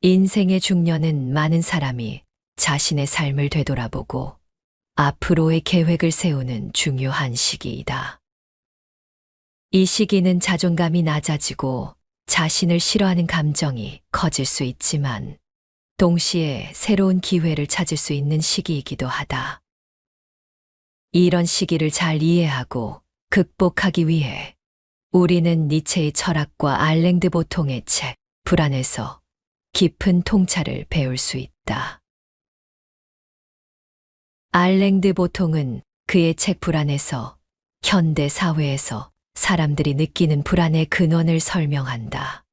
인생의 중년은 많은 사람이 자신의 삶을 되돌아보고 앞으로의 계획을 세우는 중요한 시기이다. 이 시기는 자존감이 낮아지고 자신을 싫어하는 감정이 커질 수 있지만 동시에 새로운 기회를 찾을 수 있는 시기이기도 하다. 이런 시기를 잘 이해하고 극복하기 위해 우리는 니체의 철학과 알랭드 보통의 책 불안에서 깊은 통찰을 배울 수 있다. 알랭드 보통은 그의 책 불안에서 현대 사회에서 사람들이 느끼는 불안의 근원을 설명한다.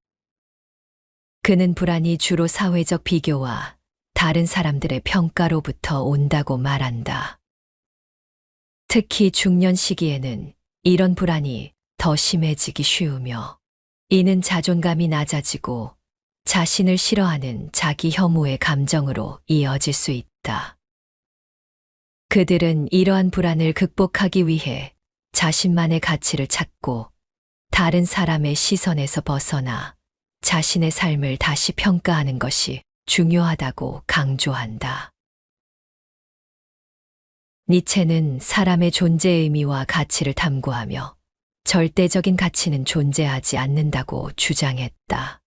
그는 불안이 주로 사회적 비교와 다른 사람들의 평가로부터 온다고 말한다. 특히 중년 시기에는 이런 불안이 더 심해지기 쉬우며 이는 자존감이 낮아지고 자신을 싫어하는 자기 혐오의 감정으로 이어질 수 있다. 그들은 이러한 불안을 극복하기 위해 자신만의 가치를 찾고 다른 사람의 시선에서 벗어나 자신의 삶을 다시 평가하는 것이 중요하다고 강조한다. 니체는 사람의 존재의 의미와 가치를 탐구하며 절대적인 가치는 존재하지 않는다고 주장했다.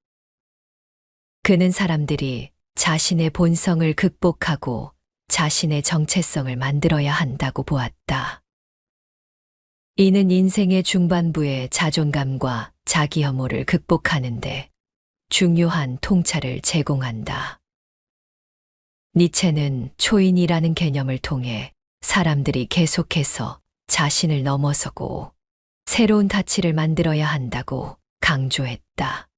그는 사람들이 자신의 본성을 극복하고 자신의 정체성을 만들어야 한다고 보았다. 이는 인생의 중반부의 자존감과 자기 혐오를 극복하는데 중요한 통찰을 제공한다. 니체는 초인이라는 개념을 통해 사람들이 계속해서 자신을 넘어서고 새로운 가치를 만들어야 한다고 강조했다.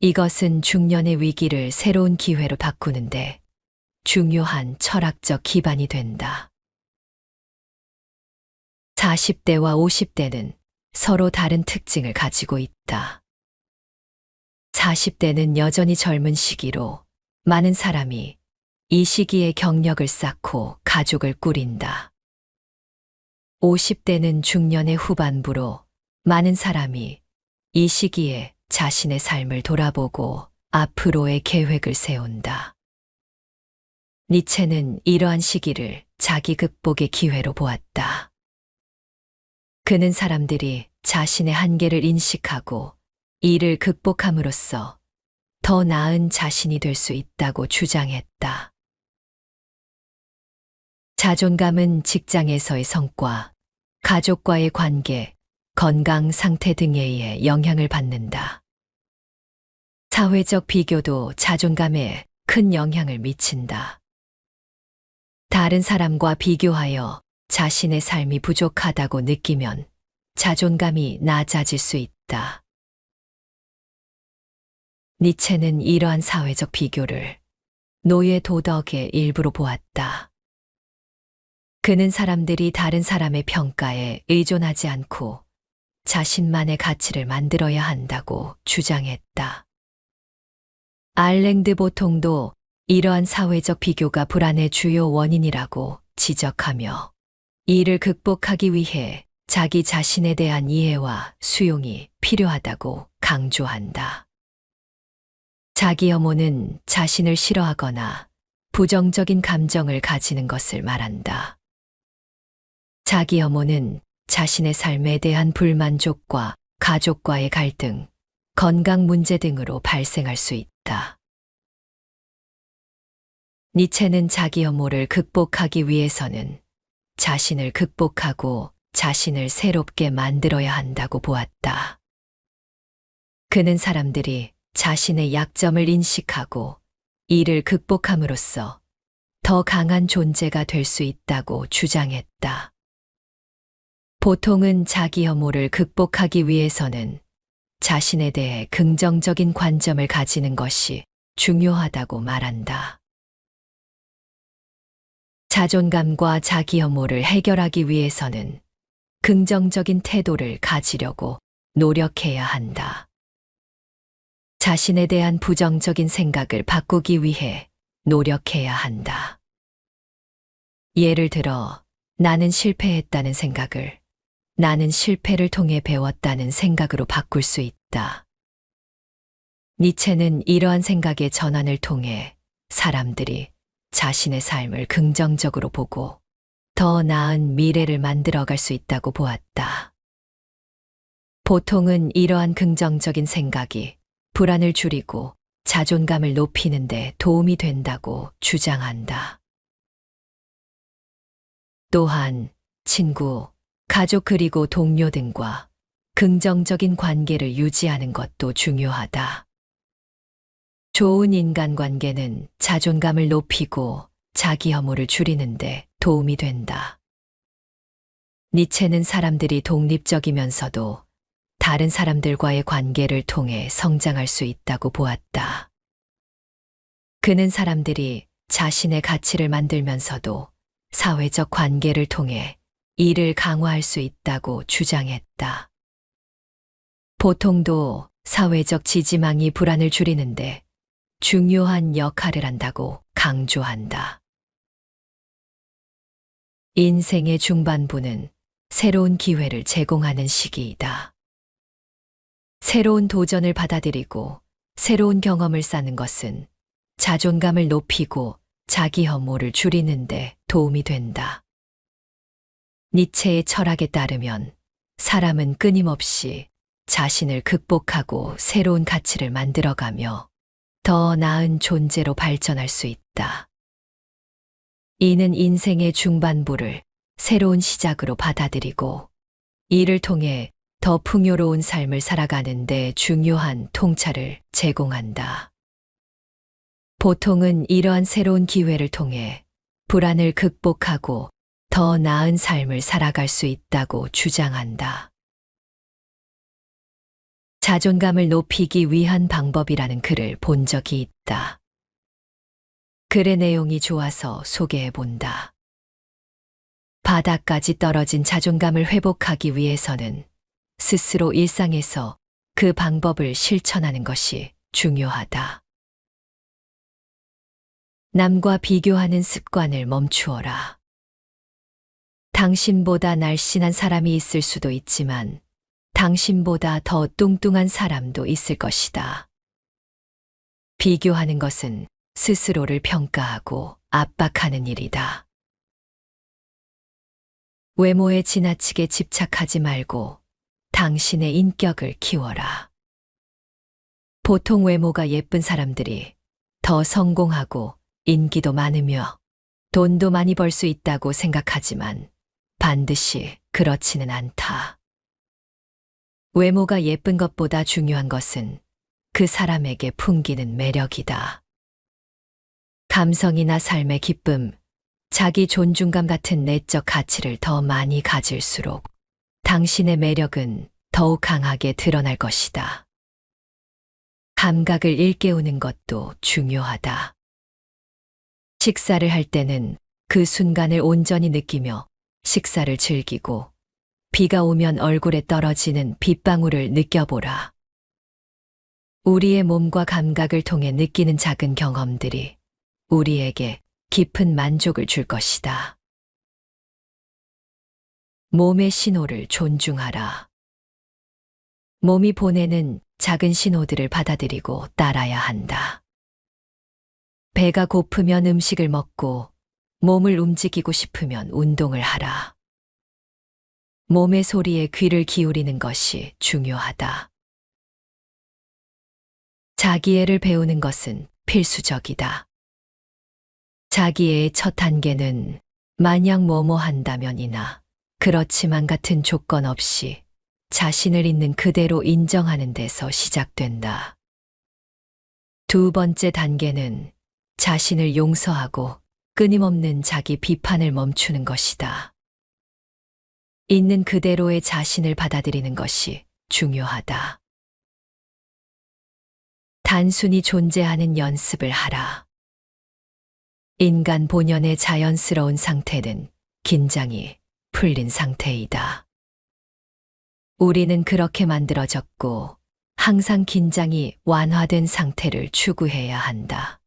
이것은 중년의 위기를 새로운 기회로 바꾸는데 중요한 철학적 기반이 된다. 40대와 50대는 서로 다른 특징을 가지고 있다. 40대는 여전히 젊은 시기로 많은 사람이 이 시기에 경력을 쌓고 가족을 꾸린다. 50대는 중년의 후반부로 많은 사람이 이 시기에 자신의 삶을 돌아보고 앞으로의 계획을 세운다. 니체는 이러한 시기를 자기 극복의 기회로 보았다. 그는 사람들이 자신의 한계를 인식하고 이를 극복함으로써 더 나은 자신이 될 수 있다고 주장했다. 자존감은 직장에서의 성과, 가족과의 관계, 건강 상태 등에 의해 영향을 받는다. 사회적 비교도 자존감에 큰 영향을 미친다. 다른 사람과 비교하여 자신의 삶이 부족하다고 느끼면 자존감이 낮아질 수 있다. 니체는 이러한 사회적 비교를 노예 도덕의 일부로 보았다. 그는 사람들이 다른 사람의 평가에 의존하지 않고 자신만의 가치를 만들어야 한다고 주장했다. 알랭드 보통도 이러한 사회적 비교가 불안의 주요 원인이라고 지적하며 이를 극복하기 위해 자기 자신에 대한 이해와 수용이 필요하다고 강조한다. 자기 혐오는 자신을 싫어하거나 부정적인 감정을 가지는 것을 말한다. 자기 혐오는 자신의 삶에 대한 불만족과 가족과의 갈등, 건강 문제 등으로 발생할 수 있다. 니체는 자기 혐오를 극복하기 위해서는 자신을 극복하고 자신을 새롭게 만들어야 한다고 보았다. 그는 사람들이 자신의 약점을 인식하고 이를 극복함으로써 더 강한 존재가 될 수 있다고 주장했다. 보통은 자기 혐오를 극복하기 위해서는 자신에 대해 긍정적인 관점을 가지는 것이 중요하다고 말한다. 자존감과 자기 혐오를 해결하기 위해서는 긍정적인 태도를 가지려고 노력해야 한다. 자신에 대한 부정적인 생각을 바꾸기 위해 노력해야 한다. 예를 들어, 나는 실패했다는 생각을 나는 실패를 통해 배웠다는 생각으로 바꿀 수 있다. 니체는 이러한 생각의 전환을 통해 사람들이 자신의 삶을 긍정적으로 보고 더 나은 미래를 만들어갈 수 있다고 보았다. 보통은 이러한 긍정적인 생각이 불안을 줄이고 자존감을 높이는 데 도움이 된다고 주장한다. 또한 친구, 가족 그리고 동료 등과 긍정적인 관계를 유지하는 것도 중요하다. 좋은 인간관계는 자존감을 높이고 자기 혐오를 줄이는데 도움이 된다. 니체는 사람들이 독립적이면서도 다른 사람들과의 관계를 통해 성장할 수 있다고 보았다. 그는 사람들이 자신의 가치를 만들면서도 사회적 관계를 통해 이를 강화할 수 있다고 주장했다. 보통도 사회적 지지망이 불안을 줄이는데 중요한 역할을 한다고 강조한다. 인생의 중반부는 새로운 기회를 제공하는 시기이다. 새로운 도전을 받아들이고 새로운 경험을 쌓는 것은 자존감을 높이고 자기 혐오를 줄이는데 도움이 된다. 니체의 철학에 따르면 사람은 끊임없이 자신을 극복하고 새로운 가치를 만들어가며 더 나은 존재로 발전할 수 있다. 이는 인생의 중반부를 새로운 시작으로 받아들이고 이를 통해 더 풍요로운 삶을 살아가는 데 중요한 통찰을 제공한다. 보통은 이러한 새로운 기회를 통해 불안을 극복하고 더 나은 삶을 살아갈 수 있다고 주장한다. 자존감을 높이기 위한 방법이라는 글을 본 적이 있다. 글의 내용이 좋아서 소개해 본다. 바닥까지 떨어진 자존감을 회복하기 위해서는 스스로 일상에서 그 방법을 실천하는 것이 중요하다. 남과 비교하는 습관을 멈추어라. 당신보다 날씬한 사람이 있을 수도 있지만 당신보다 더 뚱뚱한 사람도 있을 것이다. 비교하는 것은 스스로를 평가하고 압박하는 일이다. 외모에 지나치게 집착하지 말고 당신의 인격을 키워라. 보통 외모가 예쁜 사람들이 더 성공하고 인기도 많으며 돈도 많이 벌 수 있다고 생각하지만 반드시 그렇지는 않다. 외모가 예쁜 것보다 중요한 것은 그 사람에게 풍기는 매력이다. 감성이나 삶의 기쁨, 자기 존중감 같은 내적 가치를 더 많이 가질수록 당신의 매력은 더욱 강하게 드러날 것이다. 감각을 일깨우는 것도 중요하다. 식사를 할 때는 그 순간을 온전히 느끼며 식사를 즐기고 비가 오면 얼굴에 떨어지는 빗방울을 느껴보라. 우리의 몸과 감각을 통해 느끼는 작은 경험들이 우리에게 깊은 만족을 줄 것이다. 몸의 신호를 존중하라. 몸이 보내는 작은 신호들을 받아들이고 따라야 한다. 배가 고프면 음식을 먹고 몸을 움직이고 싶으면 운동을 하라. 몸의 소리에 귀를 기울이는 것이 중요하다. 자기애를 배우는 것은 필수적이다. 자기애의 첫 단계는 만약 뭐뭐 한다면이나 그렇지만 같은 조건 없이 자신을 있는 그대로 인정하는 데서 시작된다. 두 번째 단계는 자신을 용서하고 끊임없는 자기 비판을 멈추는 것이다. 있는 그대로의 자신을 받아들이는 것이 중요하다. 단순히 존재하는 연습을 하라. 인간 본연의 자연스러운 상태는 긴장이 풀린 상태이다. 우리는 그렇게 만들어졌고 항상 긴장이 완화된 상태를 추구해야 한다.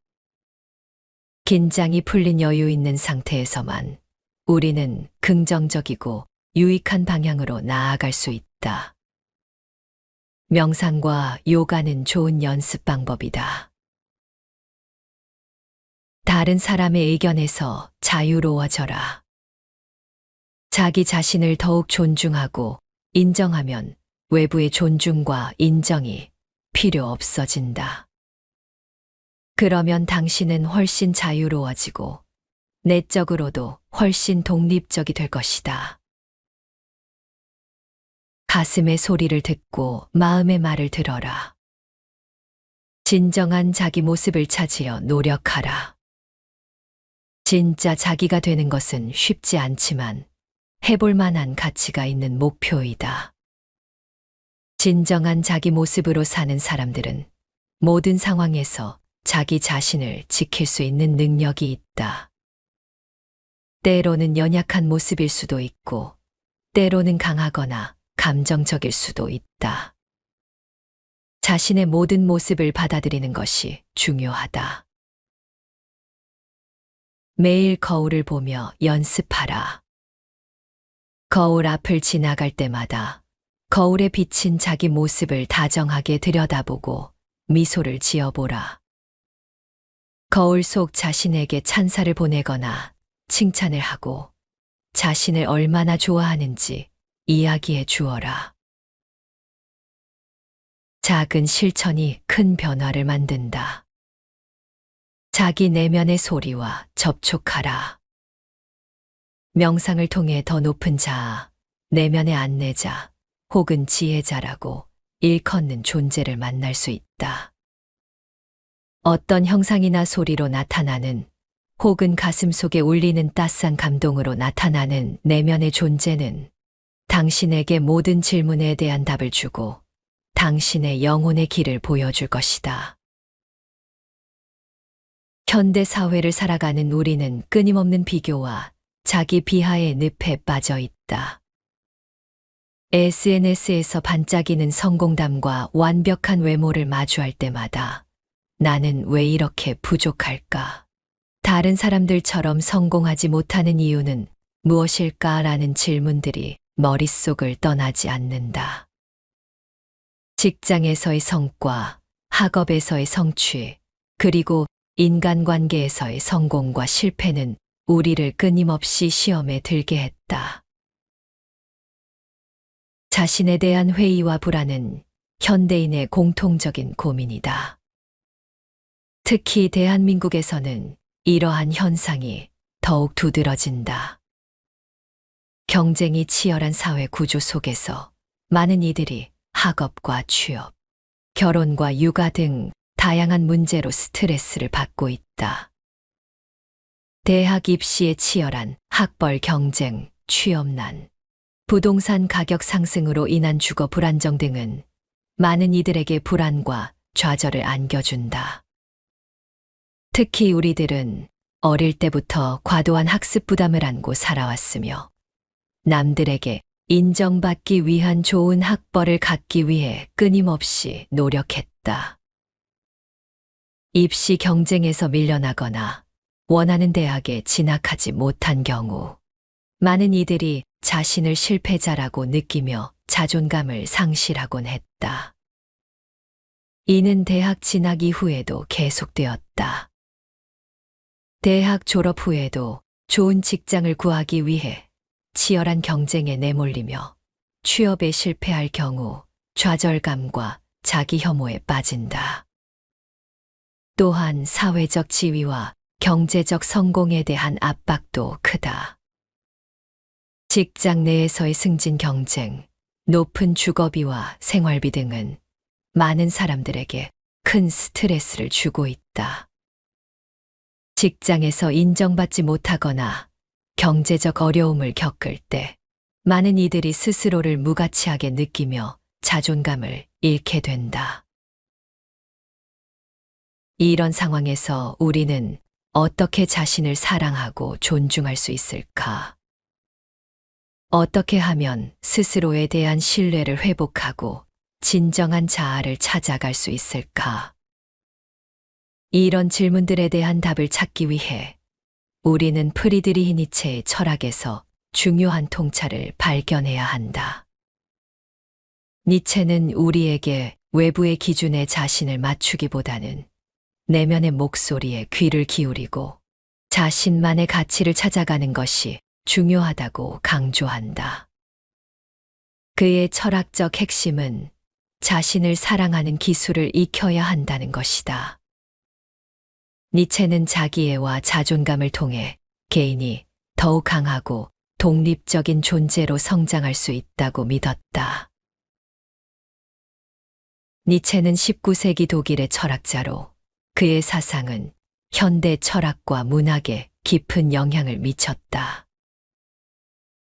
긴장이 풀린 여유 있는 상태에서만 우리는 긍정적이고 유익한 방향으로 나아갈 수 있다. 명상과 요가는 좋은 연습 방법이다. 다른 사람의 의견에서 자유로워져라. 자기 자신을 더욱 존중하고 인정하면 외부의 존중과 인정이 필요 없어진다. 그러면 당신은 훨씬 자유로워지고 내적으로도 훨씬 독립적이 될 것이다. 가슴의 소리를 듣고 마음의 말을 들어라. 진정한 자기 모습을 찾으려 노력하라. 진짜 자기가 되는 것은 쉽지 않지만 해볼 만한 가치가 있는 목표이다. 진정한 자기 모습으로 사는 사람들은 모든 상황에서 자기 자신을 지킬 수 있는 능력이 있다. 때로는 연약한 모습일 수도 있고, 때로는 강하거나 감정적일 수도 있다. 자신의 모든 모습을 받아들이는 것이 중요하다. 매일 거울을 보며 연습하라. 거울 앞을 지나갈 때마다 거울에 비친 자기 모습을 다정하게 들여다보고 미소를 지어보라. 거울 속 자신에게 찬사를 보내거나 칭찬을 하고 자신을 얼마나 좋아하는지 이야기해 주어라. 작은 실천이 큰 변화를 만든다. 자기 내면의 소리와 접촉하라. 명상을 통해 더 높은 자아, 내면의 안내자, 혹은 지혜자라고 일컫는 존재를 만날 수 있다. 어떤 형상이나 소리로 나타나는 혹은 가슴 속에 울리는 따스한 감동으로 나타나는 내면의 존재는 당신에게 모든 질문에 대한 답을 주고 당신의 영혼의 길을 보여줄 것이다. 현대 사회를 살아가는 우리는 끊임없는 비교와 자기 비하의 늪에 빠져 있다. SNS에서 반짝이는 성공담과 완벽한 외모를 마주할 때마다 나는 왜 이렇게 부족할까? 다른 사람들처럼 성공하지 못하는 이유는 무엇일까라는 질문들이 머릿속을 떠나지 않는다. 직장에서의 성과, 학업에서의 성취, 그리고 인간관계에서의 성공과 실패는 우리를 끊임없이 시험에 들게 했다. 자신에 대한 회의와 불안은 현대인의 공통적인 고민이다. 특히 대한민국에서는 이러한 현상이 더욱 두드러진다. 경쟁이 치열한 사회 구조 속에서 많은 이들이 학업과 취업, 결혼과 육아 등 다양한 문제로 스트레스를 받고 있다. 대학 입시의 치열한 학벌 경쟁, 취업난, 부동산 가격 상승으로 인한 주거 불안정 등은 많은 이들에게 불안과 좌절을 안겨준다. 특히 우리들은 어릴 때부터 과도한 학습 부담을 안고 살아왔으며 남들에게 인정받기 위한 좋은 학벌을 갖기 위해 끊임없이 노력했다. 입시 경쟁에서 밀려나거나 원하는 대학에 진학하지 못한 경우 많은 이들이 자신을 실패자라고 느끼며 자존감을 상실하곤 했다. 이는 대학 진학 이후에도 계속되었다. 대학 졸업 후에도 좋은 직장을 구하기 위해 치열한 경쟁에 내몰리며 취업에 실패할 경우 좌절감과 자기 혐오에 빠진다. 또한 사회적 지위와 경제적 성공에 대한 압박도 크다. 직장 내에서의 승진 경쟁, 높은 주거비와 생활비 등은 많은 사람들에게 큰 스트레스를 주고 있다. 직장에서 인정받지 못하거나 경제적 어려움을 겪을 때 많은 이들이 스스로를 무가치하게 느끼며 자존감을 잃게 된다. 이런 상황에서 우리는 어떻게 자신을 사랑하고 존중할 수 있을까? 어떻게 하면 스스로에 대한 신뢰를 회복하고 진정한 자아를 찾아갈 수 있을까? 이런 질문들에 대한 답을 찾기 위해 우리는 프리드리히 니체의 철학에서 중요한 통찰을 발견해야 한다. 니체는 우리에게 외부의 기준에 자신을 맞추기보다는 내면의 목소리에 귀를 기울이고 자신만의 가치를 찾아가는 것이 중요하다고 강조한다. 그의 철학적 핵심은 자신을 사랑하는 기술을 익혀야 한다는 것이다. 니체는 자기애와 자존감을 통해 개인이 더욱 강하고 독립적인 존재로 성장할 수 있다고 믿었다. 니체는 19세기 독일의 철학자로 그의 사상은 현대 철학과 문학에 깊은 영향을 미쳤다.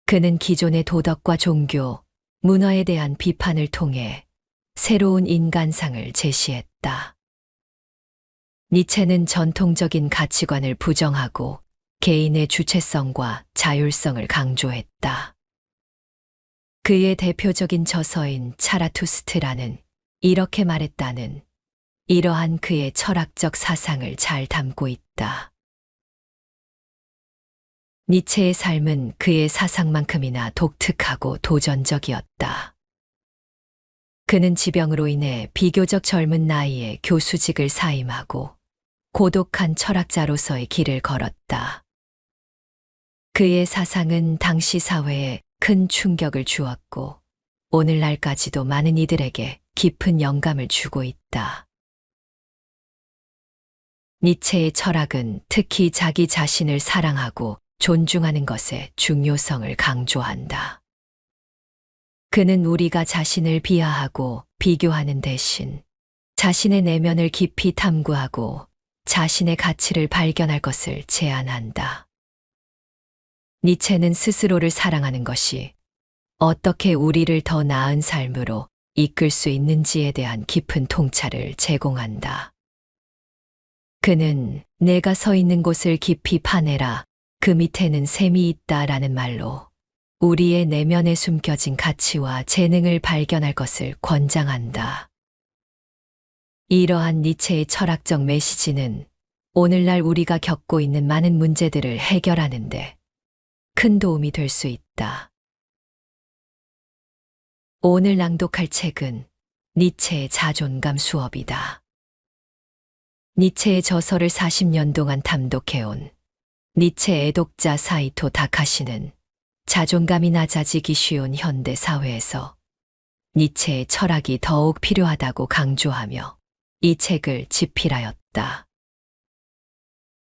그는 기존의 도덕과 종교, 문화에 대한 비판을 통해 새로운 인간상을 제시했다. 니체는 전통적인 가치관을 부정하고 개인의 주체성과 자율성을 강조했다. 그의 대표적인 저서인 차라투스트라는 이렇게 말했다는 이러한 그의 철학적 사상을 잘 담고 있다. 니체의 삶은 그의 사상만큼이나 독특하고 도전적이었다. 그는 지병으로 인해 비교적 젊은 나이에 교수직을 사임하고 고독한 철학자로서의 길을 걸었다. 그의 사상은 당시 사회에 큰 충격을 주었고 오늘날까지도 많은 이들에게 깊은 영감을 주고 있다. 니체의 철학은 특히 자기 자신을 사랑하고 존중하는 것의 중요성을 강조한다. 그는 우리가 자신을 비하하고 비교하는 대신 자신의 내면을 깊이 탐구하고 자신의 가치를 발견할 것을 제안한다. 니체는 스스로를 사랑하는 것이 어떻게 우리를 더 나은 삶으로 이끌 수 있는지에 대한 깊은 통찰을 제공한다. 그는 내가 서 있는 곳을 깊이 파내라, 그 밑에는 샘이 있다라는 말로 우리의 내면에 숨겨진 가치와 재능을 발견할 것을 권장한다. 이러한 니체의 철학적 메시지는 오늘날 우리가 겪고 있는 많은 문제들을 해결하는 데 큰 도움이 될 수 있다. 오늘 낭독할 책은 니체의 자존감 수업이다. 니체의 저서를 40년 동안 탐독해온 니체 애독자 사이토 다카시는 자존감이 낮아지기 쉬운 현대 사회에서 니체의 철학이 더욱 필요하다고 강조하며 이 책을 집필하였다.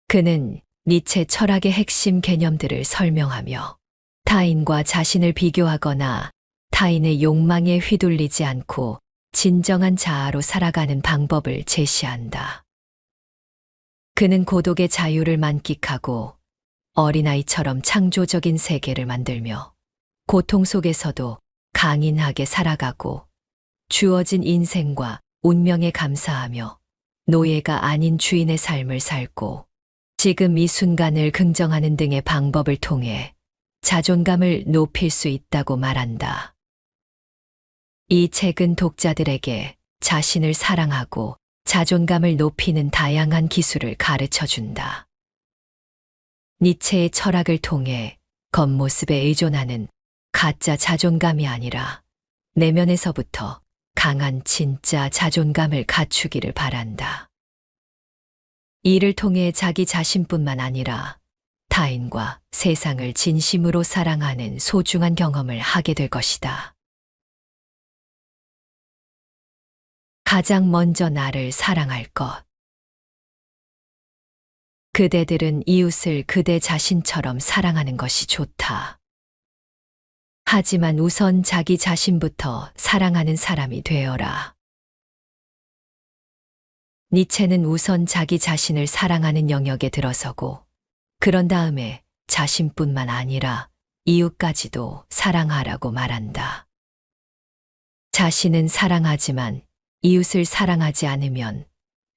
그는 니체 철학의 핵심 개념들을 설명하며 타인과 자신을 비교하거나 타인의 욕망에 휘둘리지 않고 진정한 자아로 살아가는 방법을 제시한다. 그는 고독의 자유를 만끽하고 어린아이처럼 창조적인 세계를 만들며 고통 속에서도 강인하게 살아가고 주어진 인생과 운명에 감사하며 노예가 아닌 주인의 삶을 살고 지금 이 순간을 긍정하는 등의 방법을 통해 자존감을 높일 수 있다고 말한다. 이 책은 독자들에게 자신을 사랑하고 자존감을 높이는 다양한 기술을 가르쳐 준다. 니체의 철학을 통해 겉모습에 의존하는 가짜 자존감이 아니라 내면에서부터 강한 진짜 자존감을 갖추기를 바란다. 이를 통해 자기 자신뿐만 아니라 타인과 세상을 진심으로 사랑하는 소중한 경험을 하게 될 것이다. 가장 먼저 나를 사랑할 것. 그대들은 이웃을 그대 자신처럼 사랑하는 것이 좋다. 하지만 우선 자기 자신부터 사랑하는 사람이 되어라. 니체는 우선 자기 자신을 사랑하는 영역에 들어서고 그런 다음에 자신뿐만 아니라 이웃까지도 사랑하라고 말한다. 자신은 사랑하지만 이웃을 사랑하지 않으면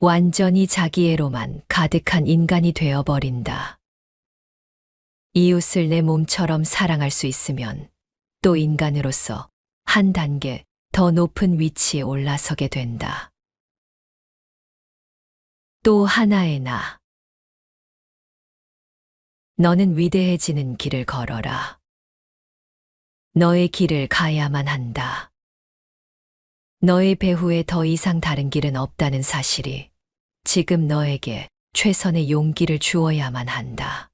완전히 자기애로만 가득한 인간이 되어버린다. 이웃을 내 몸처럼 사랑할 수 있으면 또 인간으로서 한 단계 더 높은 위치에 올라서게 된다. 또 하나의 나. 너는 위대해지는 길을 걸어라. 너의 길을 가야만 한다. 너의 배후에 더 이상 다른 길은 없다는 사실이 지금 너에게 최선의 용기를 주어야만 한다.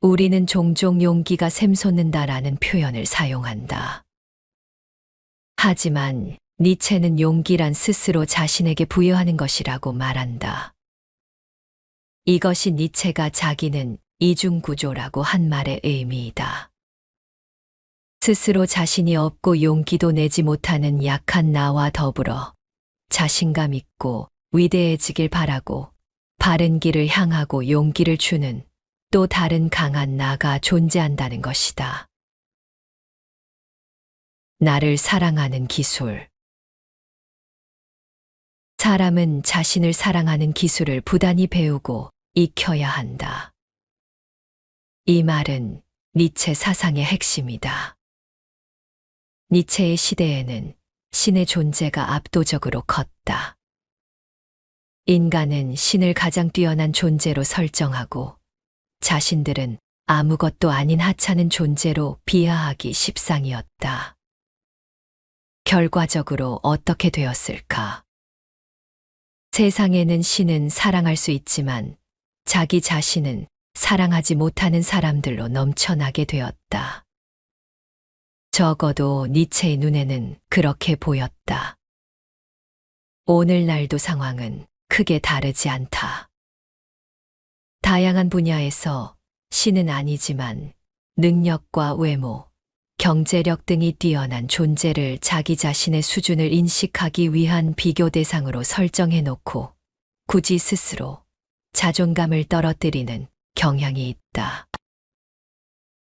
우리는 종종 용기가 샘솟는다라는 표현을 사용한다. 하지만 니체는 용기란 스스로 자신에게 부여하는 것이라고 말한다. 이것이 니체가 자기는 이중구조라고 한 말의 의미이다. 스스로 자신이 없고 용기도 내지 못하는 약한 나와 더불어 자신감 있고 위대해지길 바라고 바른 길을 향하고 용기를 주는 또 다른 강한 나가 존재한다는 것이다. 나를 사랑하는 기술. 사람은 자신을 사랑하는 기술을 부단히 배우고 익혀야 한다. 이 말은 니체 사상의 핵심이다. 니체의 시대에는 신의 존재가 압도적으로 컸다. 인간은 신을 가장 뛰어난 존재로 설정하고 자신들은 아무것도 아닌 하찮은 존재로 비하하기 십상이었다. 결과적으로 어떻게 되었을까? 세상에는 신은 사랑할 수 있지만 자기 자신은 사랑하지 못하는 사람들로 넘쳐나게 되었다. 적어도 니체의 눈에는 그렇게 보였다. 오늘날도 상황은 크게 다르지 않다. 다양한 분야에서 신은 아니지만 능력과 외모, 경제력 등이 뛰어난 존재를 자기 자신의 수준을 인식하기 위한 비교 대상으로 설정해 놓고 굳이 스스로 자존감을 떨어뜨리는 경향이 있다.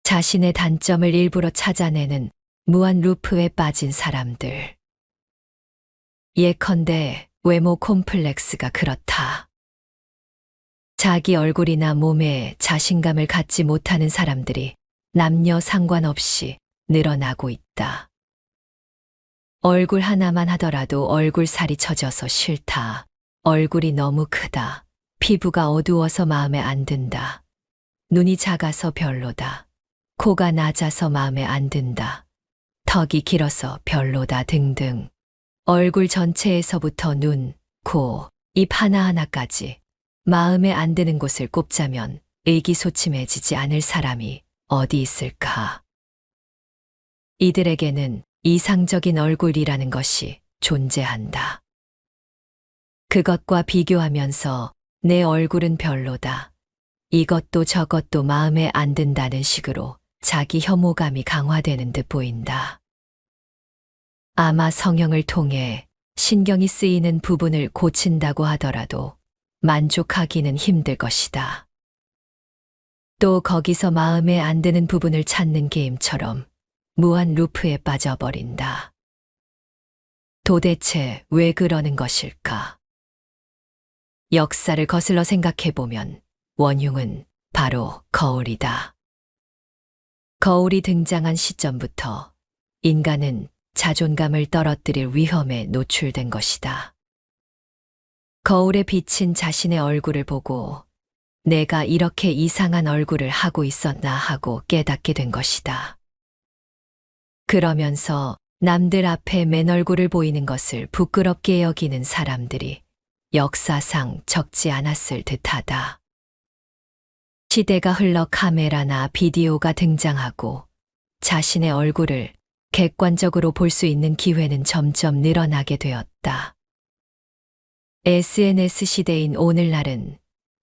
자신의 단점을 일부러 찾아내는 무한 루프에 빠진 사람들. 예컨대 외모 콤플렉스가 그렇다. 자기 얼굴이나 몸에 자신감을 갖지 못하는 사람들이 남녀 상관없이 늘어나고 있다. 얼굴 하나만 하더라도 얼굴 살이 처져서 싫다. 얼굴이 너무 크다. 피부가 어두워서 마음에 안 든다. 눈이 작아서 별로다. 코가 낮아서 마음에 안 든다. 턱이 길어서 별로다 등등. 얼굴 전체에서부터 눈, 코, 입 하나하나까지 마음에 안 드는 곳을 꼽자면 의기소침해지지 않을 사람이 어디 있을까? 이들에게는 이상적인 얼굴이라는 것이 존재한다. 그것과 비교하면서 내 얼굴은 별로다. 이것도 저것도 마음에 안 든다는 식으로 자기 혐오감이 강화되는 듯 보인다. 아마 성형을 통해 신경이 쓰이는 부분을 고친다고 하더라도 만족하기는 힘들 것이다. 또 거기서 마음에 안 드는 부분을 찾는 게임처럼 무한 루프에 빠져버린다. 도대체 왜 그러는 것일까? 역사를 거슬러 생각해보면 원흉은 바로 거울이다. 거울이 등장한 시점부터 인간은 자존감을 떨어뜨릴 위험에 노출된 것이다. 거울에 비친 자신의 얼굴을 보고 내가 이렇게 이상한 얼굴을 하고 있었나 하고 깨닫게 된 것이다. 그러면서 남들 앞에 맨 얼굴을 보이는 것을 부끄럽게 여기는 사람들이 역사상 적지 않았을 듯하다. 시대가 흘러 카메라나 비디오가 등장하고 자신의 얼굴을 객관적으로 볼 수 있는 기회는 점점 늘어나게 되었다. SNS 시대인 오늘날은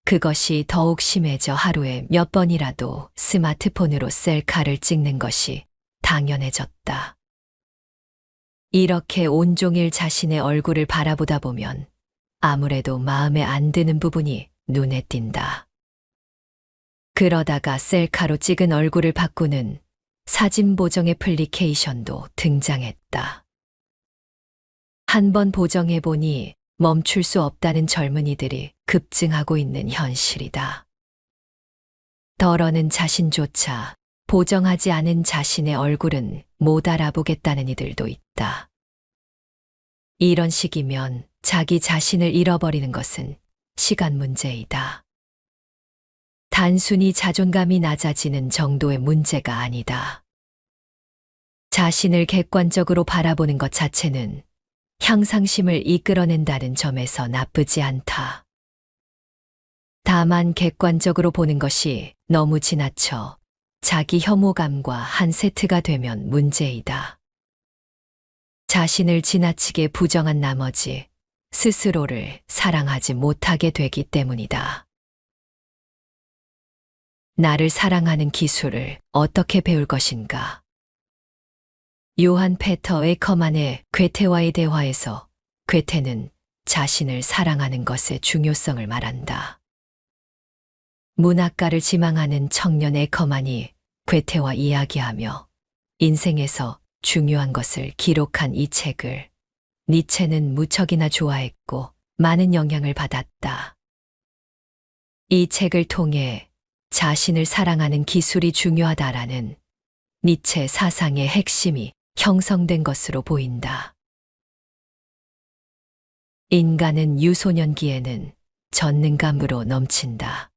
그것이 더욱 심해져 하루에 몇 번이라도 스마트폰으로 셀카를 찍는 것이 당연해졌다. 이렇게 온종일 자신의 얼굴을 바라보다 보면 아무래도 마음에 안 드는 부분이 눈에 띈다. 그러다가 셀카로 찍은 얼굴을 바꾸는 사진 보정 애플리케이션도 등장했다. 한번 보정해보니 멈출 수 없다는 젊은이들이 급증하고 있는 현실이다. 더러는 자신조차 보정하지 않은 자신의 얼굴은 못 알아보겠다는 이들도 있다. 이런 식이면 자기 자신을 잃어버리는 것은 시간 문제이다. 단순히 자존감이 낮아지는 정도의 문제가 아니다. 자신을 객관적으로 바라보는 것 자체는 향상심을 이끌어낸다는 점에서 나쁘지 않다. 다만 객관적으로 보는 것이 너무 지나쳐 자기 혐오감과 한 세트가 되면 문제이다. 자신을 지나치게 부정한 나머지 스스로를 사랑하지 못하게 되기 때문이다. 나를 사랑하는 기술을 어떻게 배울 것인가? 요한 페터 에커만의 괴테와의 대화에서 괴테는 자신을 사랑하는 것의 중요성을 말한다. 문학가를 지망하는 청년 에커만이 괴테와 이야기하며 인생에서 중요한 것을 기록한 이 책을 니체는 무척이나 좋아했고 많은 영향을 받았다. 이 책을 통해 자신을 사랑하는 기술이 중요하다라는 니체 사상의 핵심이 형성된 것으로 보인다. 인간은 유소년기에는 전능감으로 넘친다.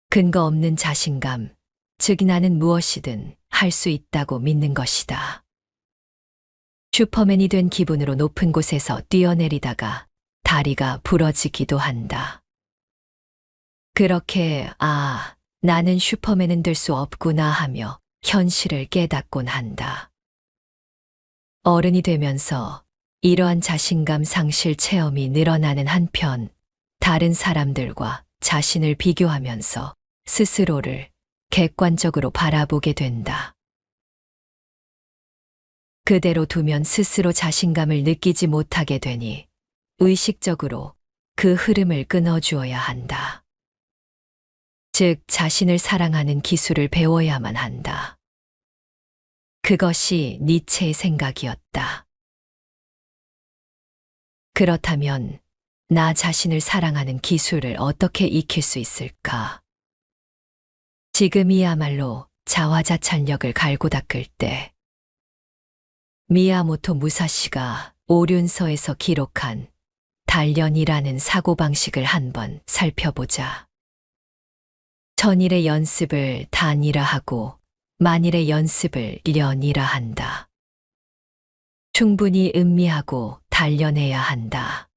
근거 없는 자신감, 즉 나는 무엇이든 할 수 있다고 믿는 것이다. 슈퍼맨이 된 기분으로 높은 곳에서 뛰어내리다가 다리가 부러지기도 한다. 그렇게 나는 슈퍼맨은 될 수 없구나 하며 현실을 깨닫곤 한다. 어른이 되면서 이러한 자신감 상실 체험이 늘어나는 한편 다른 사람들과 자신을 비교하면서 스스로를 객관적으로 바라보게 된다. 그대로 두면 스스로 자신감을 느끼지 못하게 되니 의식적으로 그 흐름을 끊어주어야 한다. 즉, 자신을 사랑하는 기술을 배워야만 한다. 그것이 니체의 생각이었다. 그렇다면 나 자신을 사랑하는 기술을 어떻게 익힐 수 있을까? 지금이야말로 자화자찬력을 갈고 닦을 때 미야모토 무사시가 오륜서에서 기록한 단련이라는 사고방식을 한번 살펴보자. 천일의 연습을 단이라 하고 만일의 연습을 련이라 한다. 충분히 음미하고 단련해야 한다.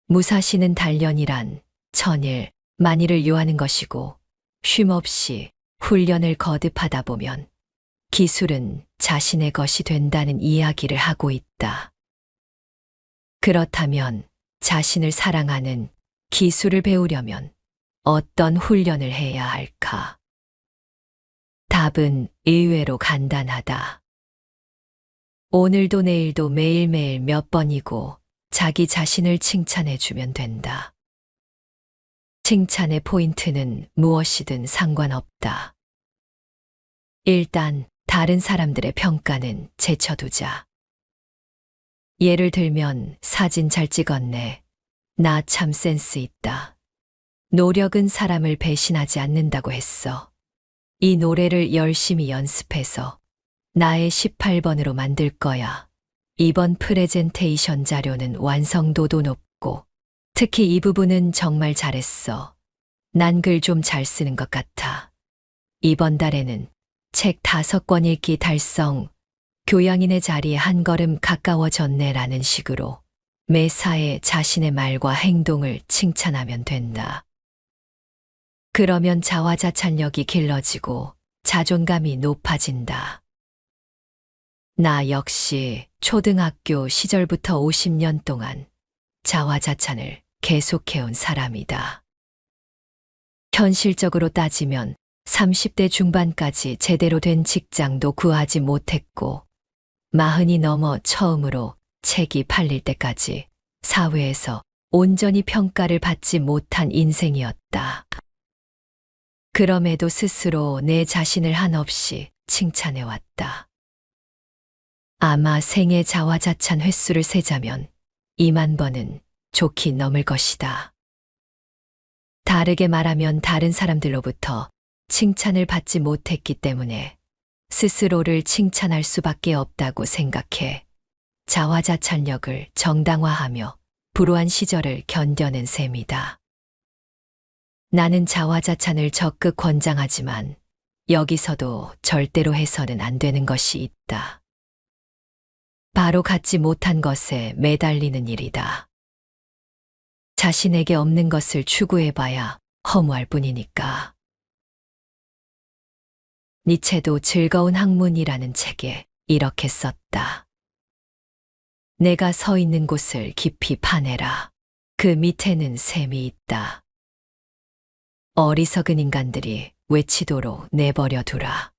무사시는 단련이란 천일, 만일을 요하는 것이고 쉼없이 훈련을 거듭하다 보면 기술은 자신의 것이 된다는 이야기를 하고 있다. 그렇다면 자신을 사랑하는 기술을 배우려면 어떤 훈련을 해야 할까? 답은 의외로 간단하다. 오늘도 내일도 매일매일 몇 번이고 자기 자신을 칭찬해주면 된다. 칭찬의 포인트는 무엇이든 상관없다. 일단 다른 사람들의 평가는 제쳐두자. 예를 들면 사진 잘 찍었네. 나 참 센스 있다. 노력은 사람을 배신하지 않는다고 했어. 이 노래를 열심히 연습해서 나의 18번으로 만들 거야. 이번 프레젠테이션 자료는 완성도도 높고 특히 이 부분은 정말 잘했어. 난 글 좀 잘 쓰는 것 같아. 이번 달에는 책 5권 읽기 달성, 교양인의 자리에 한 걸음 가까워졌네라는 식으로 매사에 자신의 말과 행동을 칭찬하면 된다. 그러면 자화자찬력이 길러지고 자존감이 높아진다. 나 역시 초등학교 시절부터 50년 동안 자화자찬을 계속해온 사람이다. 현실적으로 따지면 30대 중반까지 제대로 된 직장도 구하지 못했고 40이 넘어 처음으로 책이 팔릴 때까지 사회에서 온전히 평가를 받지 못한 인생이었다. 그럼에도 스스로 내 자신을 한없이 칭찬해왔다. 아마 생애 자화자찬 횟수를 세자면 2만 번은 좋게 넘을 것이다. 다르게 말하면 다른 사람들로부터 칭찬을 받지 못했기 때문에 스스로를 칭찬할 수밖에 없다고 생각해 자화자찬력을 정당화하며 불우한 시절을 견뎌낸 셈이다. 나는 자화자찬을 적극 권장하지만 여기서도 절대로 해서는 안 되는 것이 있다. 바로 갖지 못한 것에 매달리는 일이다. 자신에게 없는 것을 추구해봐야 허무할 뿐이니까. 니체도 즐거운 학문이라는 책에 이렇게 썼다. 내가 서 있는 곳을 깊이 파내라. 그 밑에는 샘이 있다. 어리석은 인간들이 외치도록 내버려 두라.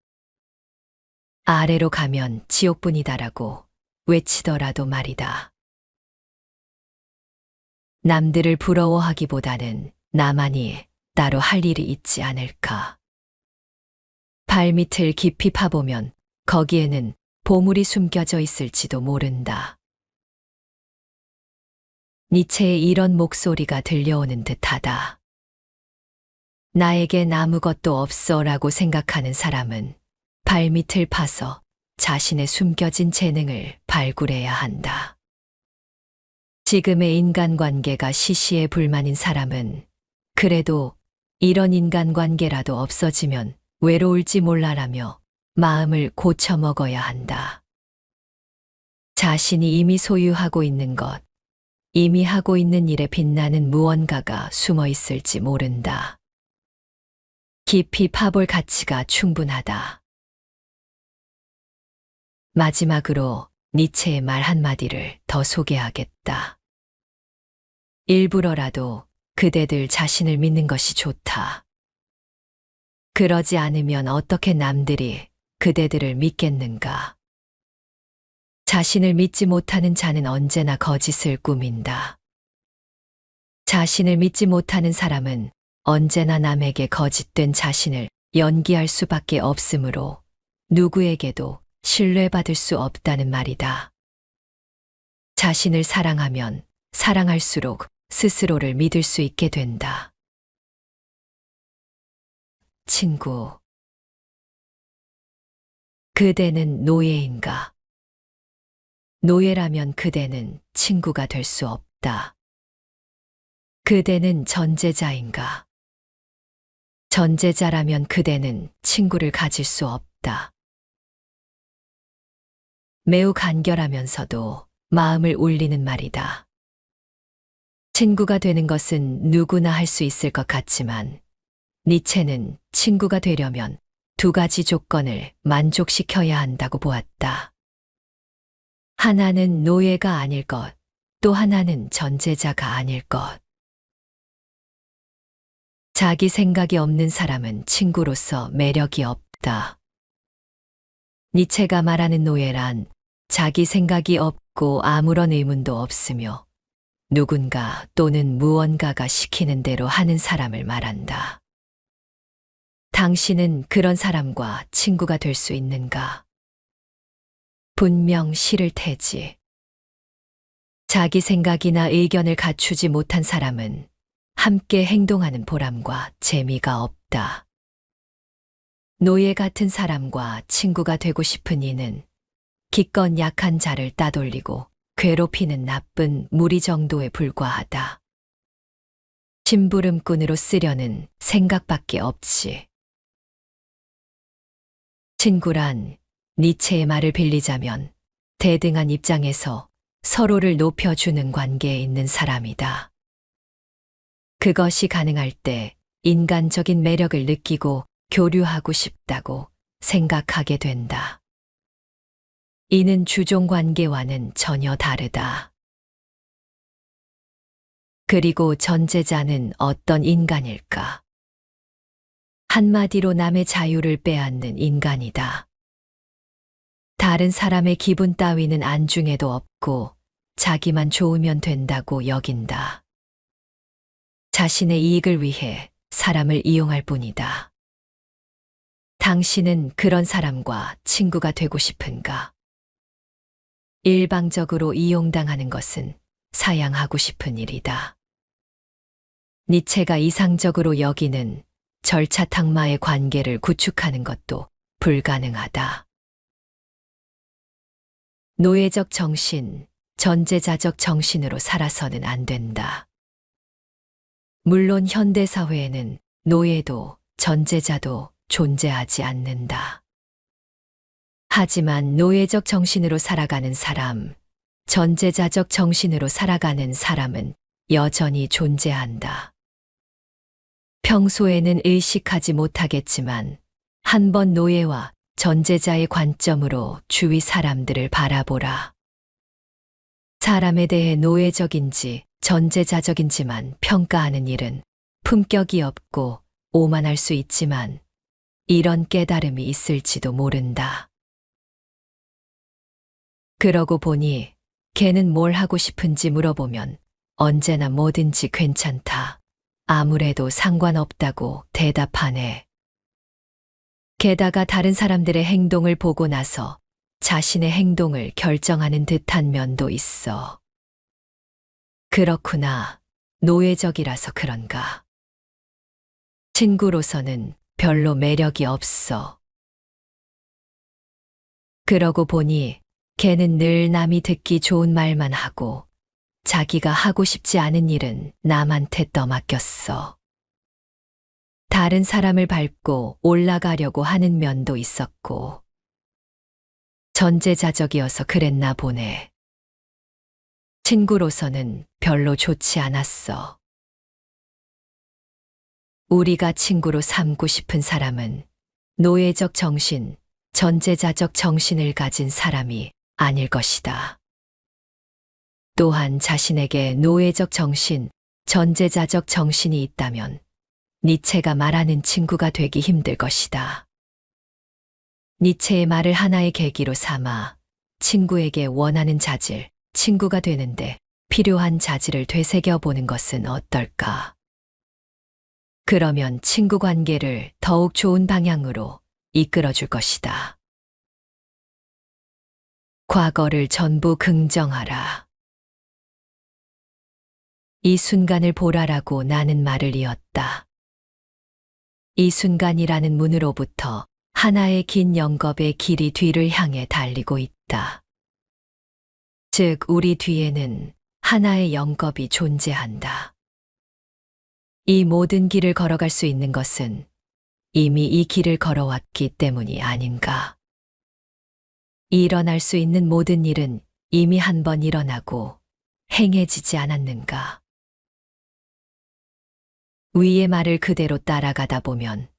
아래로 가면 지옥뿐이다라고 외치더라도 말이다. 남들을 부러워하기보다는 나만이 따로 할 일이 있지 않을까. 발밑을 깊이 파보면 거기에는 보물이 숨겨져 있을지도 모른다. 니체의 이런 목소리가 들려오는 듯하다. 나에겐 아무것도 없어 라고 생각하는 사람은 발밑을 파서 자신의 숨겨진 재능을 발굴해야 한다. 지금의 인간관계가 시시해 불만인 사람은 그래도 이런 인간관계라도 없어지면 외로울지 몰라라며 마음을 고쳐 먹어야 한다. 자신이 이미 소유하고 있는 것, 이미 하고 있는 일에 빛나는 무언가가 숨어 있을지 모른다. 깊이 파볼 가치가 충분하다. 마지막으로 니체의 말 한마디를 더 소개하겠다. 일부러라도 그대들 자신을 믿는 것이 좋다. 그러지 않으면 어떻게 남들이 그대들을 믿겠는가? 자신을 믿지 못하는 자는 언제나 거짓을 꾸민다. 자신을 믿지 못하는 사람은 언제나 남에게 거짓된 자신을 연기할 수밖에 없으므로 누구에게도 신뢰받을 수 없다는 말이다. 자신을 사랑하면 사랑할수록 스스로를 믿을 수 있게 된다. 친구. 그대는 노예인가? 노예라면 그대는 친구가 될 수 없다. 그대는 전제자인가? 전제자라면 그대는 친구를 가질 수 없다. 매우 간결하면서도 마음을 울리는 말이다. 친구가 되는 것은 누구나 할 수 있을 것 같지만 니체는 친구가 되려면 두 가지 조건을 만족시켜야 한다고 보았다. 하나는 노예가 아닐 것, 또 하나는 전제자가 아닐 것. 자기 생각이 없는 사람은 친구로서 매력이 없다. 니체가 말하는 노예란 자기 생각이 없고 아무런 의문도 없으며 누군가 또는 무언가가 시키는 대로 하는 사람을 말한다. 당신은 그런 사람과 친구가 될 수 있는가? 분명 싫을 테지. 자기 생각이나 의견을 갖추지 못한 사람은 함께 행동하는 보람과 재미가 없다. 노예 같은 사람과 친구가 되고 싶은 이는 기껏 약한 자를 따돌리고 괴롭히는 나쁜 무리 정도에 불과하다. 심부름꾼으로 쓰려는 생각밖에 없지. 친구란 니체의 말을 빌리자면 대등한 입장에서 서로를 높여주는 관계에 있는 사람이다. 그것이 가능할 때 인간적인 매력을 느끼고 교류하고 싶다고 생각하게 된다. 이는 주종 관계와는 전혀 다르다. 그리고 전제자는 어떤 인간일까? 한마디로 남의 자유를 빼앗는 인간이다. 다른 사람의 기분 따위는 안중에도 없고 자기만 좋으면 된다고 여긴다. 자신의 이익을 위해 사람을 이용할 뿐이다. 당신은 그런 사람과 친구가 되고 싶은가? 일방적으로 이용당하는 것은 사양하고 싶은 일이다. 니체가 이상적으로 여기는 절차탕마의 관계를 구축하는 것도 불가능하다. 노예적 정신, 전제자적 정신으로 살아서는 안 된다. 물론 현대사회에는 노예도 전제자도 존재하지 않는다. 하지만 노예적 정신으로 살아가는 사람, 전제자적 정신으로 살아가는 사람은 여전히 존재한다. 평소에는 의식하지 못하겠지만 한 번 노예와 전제자의 관점으로 주위 사람들을 바라보라. 사람에 대해 노예적인지 전제자적인지만 평가하는 일은 품격이 없고 오만할 수 있지만 이런 깨달음이 있을지도 모른다. 그러고 보니 걔는 뭘 하고 싶은지 물어보면 언제나 뭐든지 괜찮다. 아무래도 상관없다고 대답하네. 게다가 다른 사람들의 행동을 보고 나서 자신의 행동을 결정하는 듯한 면도 있어. 그렇구나. 노예적이라서 그런가. 친구로서는 별로 매력이 없어. 그러고 보니 걔는 늘 남이 듣기 좋은 말만 하고 자기가 하고 싶지 않은 일은 남한테 떠맡겼어. 다른 사람을 밟고 올라가려고 하는 면도 있었고 전제자적이어서 그랬나 보네. 친구로서는 별로 좋지 않았어. 우리가 친구로 삼고 싶은 사람은 노예적 정신, 전제자적 정신을 가진 사람이 아닐 것이다. 또한 자신에게 노예적 정신, 전제자적 정신이 있다면 니체가 말하는 친구가 되기 힘들 것이다. 니체의 말을 하나의 계기로 삼아 친구에게 원하는 자질, 친구가 되는데 필요한 자질을 되새겨 보는 것은 어떨까? 그러면 친구 관계를 더욱 좋은 방향으로 이끌어 줄 것이다. 과거를 전부 긍정하라. 이 순간을 보라라고 나는 말을 이었다. 이 순간이라는 문으로부터 하나의 긴 영겁의 길이 뒤를 향해 달리고 있다. 즉, 우리 뒤에는 하나의 영겁이 존재한다. 이 모든 길을 걸어갈 수 있는 것은 이미 이 길을 걸어왔기 때문이 아닌가. 일어날 수 있는 모든 일은 이미 한 번 일어나고 행해지지 않았는가. 위의 말을 그대로 따라가다 보면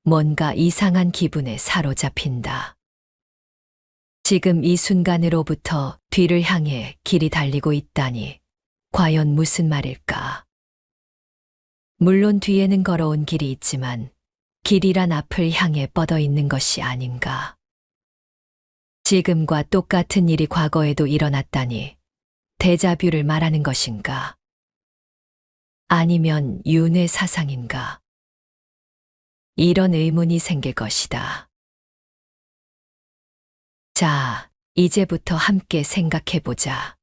뭔가 이상한 기분에 사로잡힌다. 지금 이 순간으로부터 뒤를 향해 길이 달리고 있다니 과연 무슨 말일까? 물론 뒤에는 걸어온 길이 있지만 길이란 앞을 향해 뻗어 있는 것이 아닌가. 지금과 똑같은 일이 과거에도 일어났다니 데자뷰를 말하는 것인가? 아니면 윤회 사상인가? 이런 의문이 생길 것이다. 자, 이제부터 함께 생각해보자.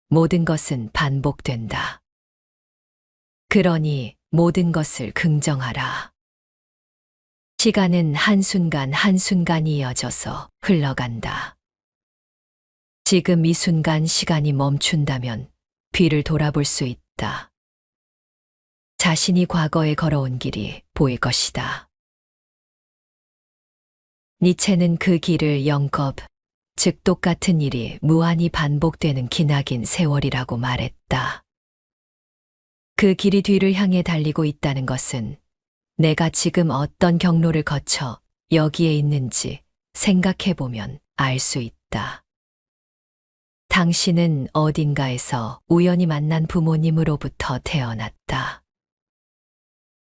모든 것은 반복된다. 그러니 모든 것을 긍정하라. 시간은 한순간 한순간이 이어져서 흘러간다. 지금 이 순간 시간이 멈춘다면 뒤를 돌아볼 수 있다. 자신이 과거에 걸어온 길이 보일 것이다. 니체는 그 길을 영겁, 즉 똑같은 일이 무한히 반복되는 기나긴 세월이라고 말했다. 그 길이 뒤를 향해 달리고 있다는 것은 내가 지금 어떤 경로를 거쳐 여기에 있는지 생각해보면 알 수 있다. 당신은 어딘가에서 우연히 만난 부모님으로부터 태어났다.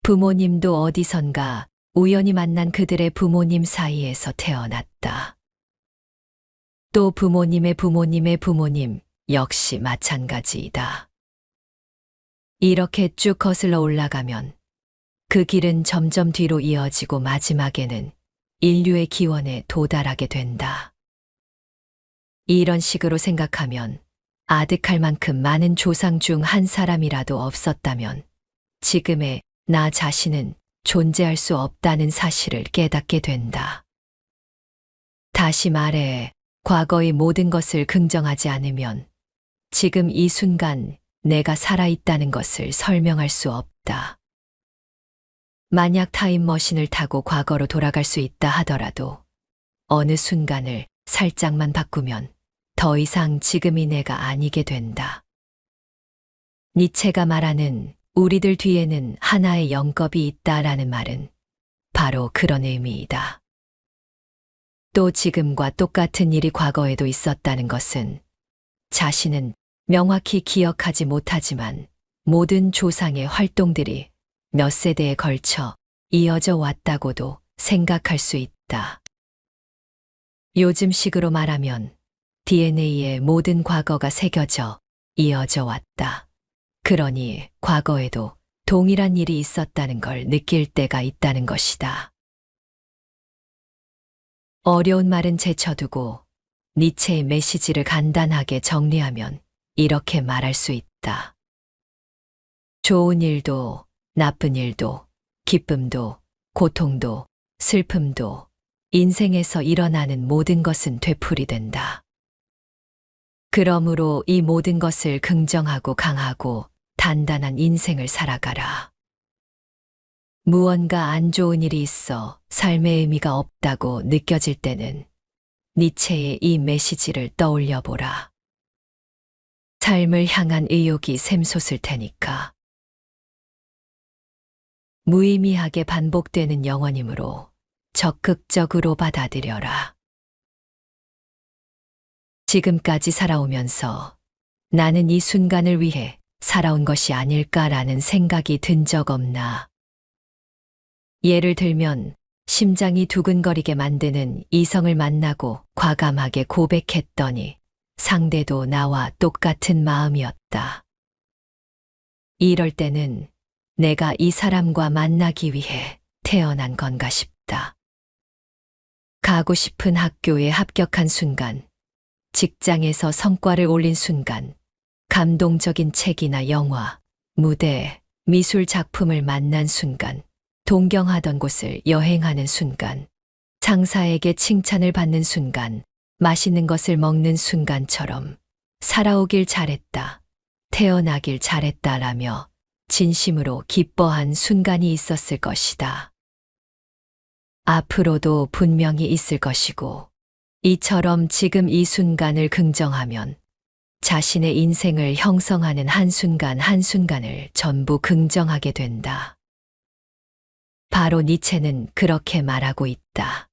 부모님도 어디선가 우연히 만난 그들의 부모님 사이에서 태어났다. 또 부모님의 부모님의 부모님 역시 마찬가지이다. 이렇게 쭉 거슬러 올라가면 그 길은 점점 뒤로 이어지고 마지막에는 인류의 기원에 도달하게 된다. 이런 식으로 생각하면 아득할 만큼 많은 조상 중 한 사람이라도 없었다면 지금의 나 자신은 존재할 수 없다는 사실을 깨닫게 된다. 다시 말해, 과거의 모든 것을 긍정하지 않으면 지금 이 순간 내가 살아있다는 것을 설명할 수 없다. 만약 타임머신을 타고 과거로 돌아갈 수 있다 하더라도 어느 순간을 살짝만 바꾸면 더 이상 지금의 내가 아니게 된다. 니체가 말하는 우리들 뒤에는 하나의 영겁이 있다라는 말은 바로 그런 의미이다. 또 지금과 똑같은 일이 과거에도 있었다는 것은 자신은 명확히 기억하지 못하지만 모든 조상의 활동들이 몇 세대에 걸쳐 이어져 왔다고도 생각할 수 있다. 요즘식으로 말하면 DNA에 모든 과거가 새겨져 이어져 왔다. 그러니 과거에도 동일한 일이 있었다는 걸 느낄 때가 있다는 것이다. 어려운 말은 제쳐두고 니체의 메시지를 간단하게 정리하면 이렇게 말할 수 있다. 좋은 일도, 나쁜 일도, 기쁨도, 고통도, 슬픔도, 인생에서 일어나는 모든 것은 되풀이된다. 그러므로 이 모든 것을 긍정하고 강하고 단단한 인생을 살아가라. 무언가 안 좋은 일이 있어 삶의 의미가 없다고 느껴질 때는 니체의 이 메시지를 떠올려 보라. 삶을 향한 의욕이 샘솟을 테니까. 무의미하게 반복되는 영원이므로 적극적으로 받아들여라. 지금까지 살아오면서 나는 이 순간을 위해 살아온 것이 아닐까라는 생각이 든 적 없나? 예를 들면 심장이 두근거리게 만드는 이성을 만나고 과감하게 고백했더니 상대도 나와 똑같은 마음이었다. 이럴 때는 내가 이 사람과 만나기 위해 태어난 건가 싶다. 가고 싶은 학교에 합격한 순간, 직장에서 성과를 올린 순간, 감동적인 책이나 영화, 무대, 미술 작품을 만난 순간, 동경하던 곳을 여행하는 순간, 상사에게 칭찬을 받는 순간, 맛있는 것을 먹는 순간처럼 살아오길 잘했다, 태어나길 잘했다라며 진심으로 기뻐한 순간이 있었을 것이다. 앞으로도 분명히 있을 것이고, 이처럼 지금 이 순간을 긍정하면 자신의 인생을 형성하는 한순간 한순간을 전부 긍정하게 된다. 바로 니체는 그렇게 말하고 있다.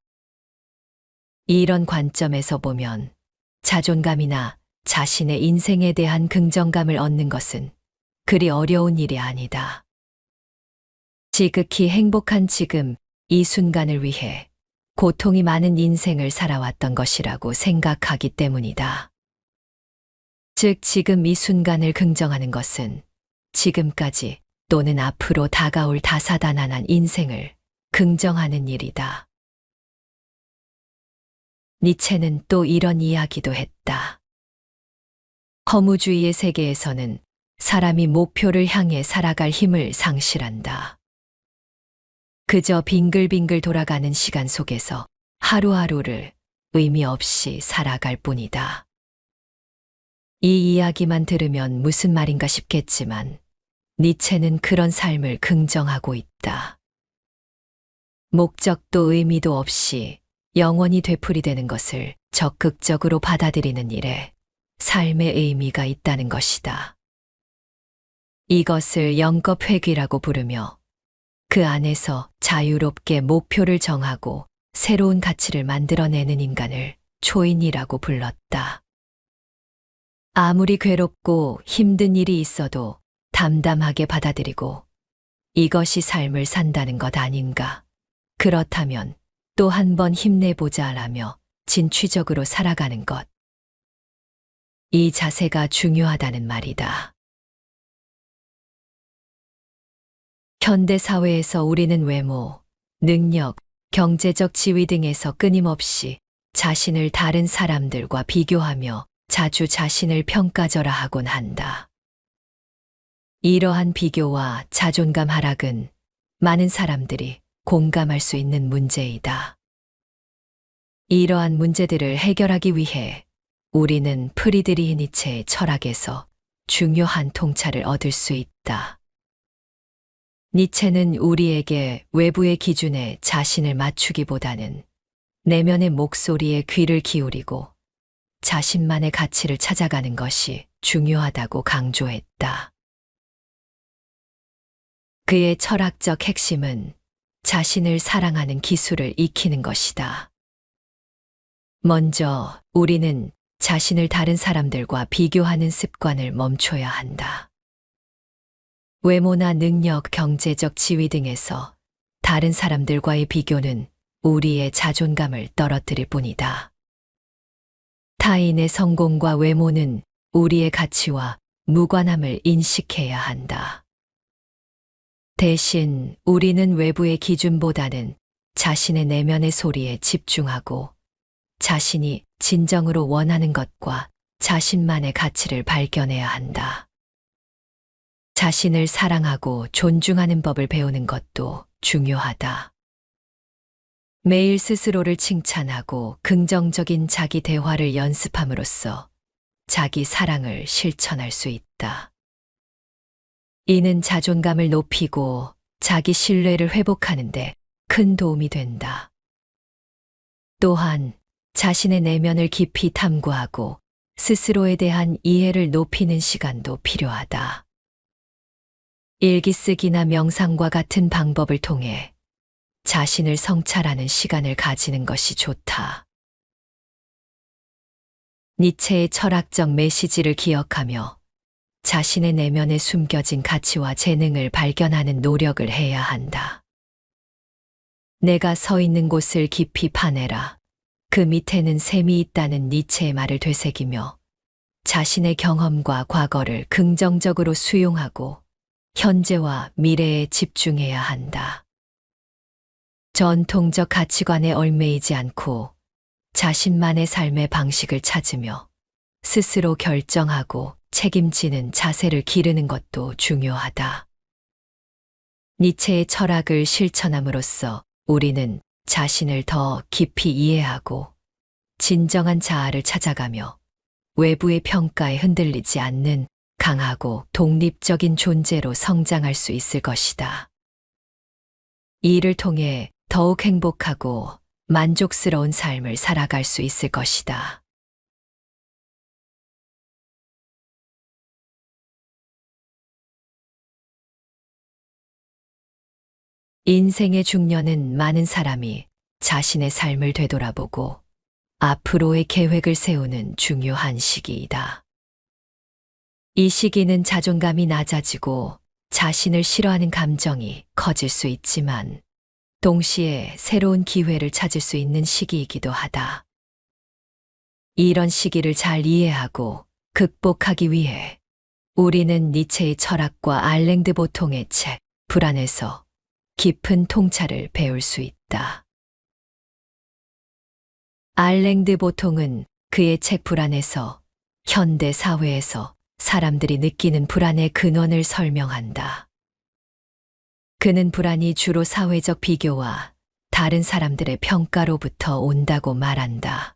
이런 관점에서 보면 자존감이나 자신의 인생에 대한 긍정감을 얻는 것은 그리 어려운 일이 아니다. 지극히 행복한 지금 이 순간을 위해 고통이 많은 인생을 살아왔던 것이라고 생각하기 때문이다. 즉 지금 이 순간을 긍정하는 것은 지금까지 또는 앞으로 다가올 다사다난한 인생을 긍정하는 일이다. 니체는 또 이런 이야기도 했다. 허무주의의 세계에서는 사람이 목표를 향해 살아갈 힘을 상실한다. 그저 빙글빙글 돌아가는 시간 속에서 하루하루를 의미 없이 살아갈 뿐이다. 이 이야기만 들으면 무슨 말인가 싶겠지만 니체는 그런 삶을 긍정하고 있다. 목적도 의미도 없이 영원히 되풀이되는 것을 적극적으로 받아들이는 일에 삶의 의미가 있다는 것이다. 이것을 영겁회귀라고 부르며 그 안에서 자유롭게 목표를 정하고 새로운 가치를 만들어내는 인간을 초인이라고 불렀다. 아무리 괴롭고 힘든 일이 있어도 담담하게 받아들이고 이것이 삶을 산다는 것 아닌가. 그렇다면 또 한 번 힘내보자라며 진취적으로 살아가는 것. 이 자세가 중요하다는 말이다. 현대 사회에서 우리는 외모, 능력, 경제적 지위 등에서 끊임없이 자신을 다른 사람들과 비교하며 자주 자신을 평가절하하곤 한다. 이러한 비교와 자존감 하락은 많은 사람들이 공감할 수 있는 문제이다. 이러한 문제들을 해결하기 위해 우리는 프리드리히 니체의 철학에서 중요한 통찰을 얻을 수 있다. 니체는 우리에게 외부의 기준에 자신을 맞추기보다는 내면의 목소리에 귀를 기울이고 자신만의 가치를 찾아가는 것이 중요하다고 강조했다. 그의 철학적 핵심은 자신을 사랑하는 기술을 익히는 것이다. 먼저 우리는 자신을 다른 사람들과 비교하는 습관을 멈춰야 한다. 외모나 능력, 경제적 지위 등에서 다른 사람들과의 비교는 우리의 자존감을 떨어뜨릴 뿐이다. 타인의 성공과 외모는 우리의 가치와 무관함을 인식해야 한다. 대신 우리는 외부의 기준보다는 자신의 내면의 소리에 집중하고 자신이 진정으로 원하는 것과 자신만의 가치를 발견해야 한다. 자신을 사랑하고 존중하는 법을 배우는 것도 중요하다. 매일 스스로를 칭찬하고 긍정적인 자기 대화를 연습함으로써 자기 사랑을 실천할 수 있다. 이는 자존감을 높이고 자기 신뢰를 회복하는 데 큰 도움이 된다. 또한 자신의 내면을 깊이 탐구하고 스스로에 대한 이해를 높이는 시간도 필요하다. 일기 쓰기나 명상과 같은 방법을 통해 자신을 성찰하는 시간을 가지는 것이 좋다. 니체의 철학적 메시지를 기억하며 자신의 내면에 숨겨진 가치와 재능을 발견하는 노력을 해야 한다. 내가 서 있는 곳을 깊이 파내라. 그 밑에는 샘이 있다는 니체의 말을 되새기며 자신의 경험과 과거를 긍정적으로 수용하고 현재와 미래에 집중해야 한다. 전통적 가치관에 얽매이지 않고 자신만의 삶의 방식을 찾으며 스스로 결정하고 책임지는 자세를 기르는 것도 중요하다. 니체의 철학을 실천함으로써 우리는 자신을 더 깊이 이해하고 진정한 자아를 찾아가며 외부의 평가에 흔들리지 않는 강하고 독립적인 존재로 성장할 수 있을 것이다. 이 일을 통해 더욱 행복하고 만족스러운 삶을 살아갈 수 있을 것이다. 인생의 중년은 많은 사람이 자신의 삶을 되돌아보고 앞으로의 계획을 세우는 중요한 시기이다. 이 시기는 자존감이 낮아지고 자신을 싫어하는 감정이 커질 수 있지만 동시에 새로운 기회를 찾을 수 있는 시기이기도 하다. 이런 시기를 잘 이해하고 극복하기 위해 우리는 니체의 철학과 알랭드 보통의 책 불안에서 깊은 통찰을 배울 수 있다. 알랭드 보통은 그의 책 불안에서 현대 사회에서 사람들이 느끼는 불안의 근원을 설명한다. 그는 불안이 주로 사회적 비교와 다른 사람들의 평가로부터 온다고 말한다.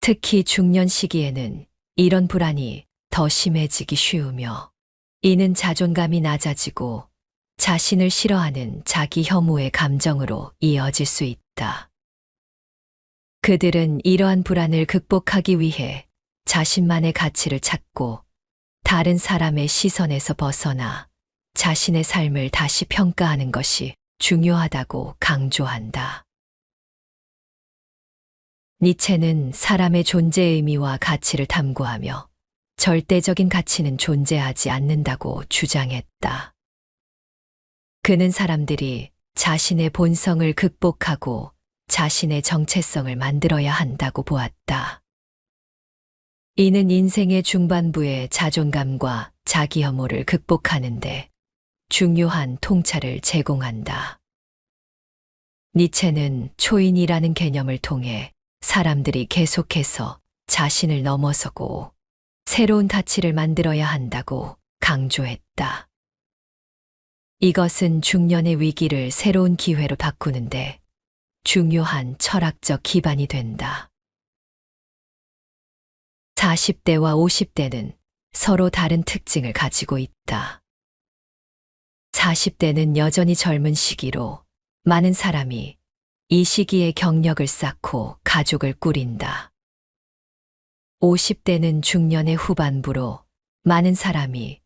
특히 중년 시기에는 이런 불안이 더 심해지기 쉬우며 이는 자존감이 낮아지고 자신을 싫어하는 자기 혐오의 감정으로 이어질 수 있다. 그들은 이러한 불안을 극복하기 위해 자신만의 가치를 찾고 다른 사람의 시선에서 벗어나 자신의 삶을 다시 평가하는 것이 중요하다고 강조한다. 니체는 사람의 존재의 의미와 가치를 탐구하며 절대적인 가치는 존재하지 않는다고 주장했다. 그는 사람들이 자신의 본성을 극복하고 자신의 정체성을 만들어야 한다고 보았다. 이는 인생의 중반부의 자존감과 자기 혐오를 극복하는데 중요한 통찰을 제공한다. 니체는 초인이라는 개념을 통해 사람들이 계속해서 자신을 넘어서고 새로운 가치를 만들어야 한다고 강조했다. 이것은 중년의 위기를 새로운 기회로 바꾸는데 중요한 철학적 기반이 된다. 40대와 50대는 서로 다른 특징을 가지고 있다. 40대는 여전히 젊은 시기로 많은 사람이 이 시기에 경력을 쌓고 가족을 꾸린다. 50대는 중년의 후반부로 많은 사람이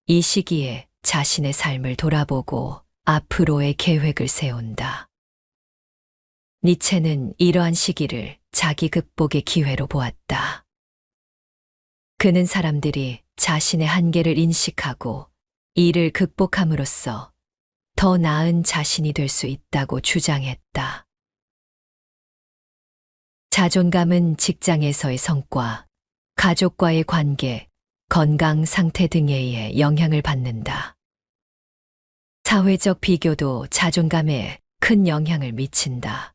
이 시기에 자신의 삶을 돌아보고 앞으로의 계획을 세운다. 니체는 이러한 시기를 자기 극복의 기회로 보았다. 그는 사람들이 자신의 한계를 인식하고 이를 극복함으로써 더 나은 자신이 될 수 있다고 주장했다. 자존감은 직장에서의 성과, 가족과의 관계, 건강 상태 등에 의해 영향을 받는다. 사회적 비교도 자존감에 큰 영향을 미친다.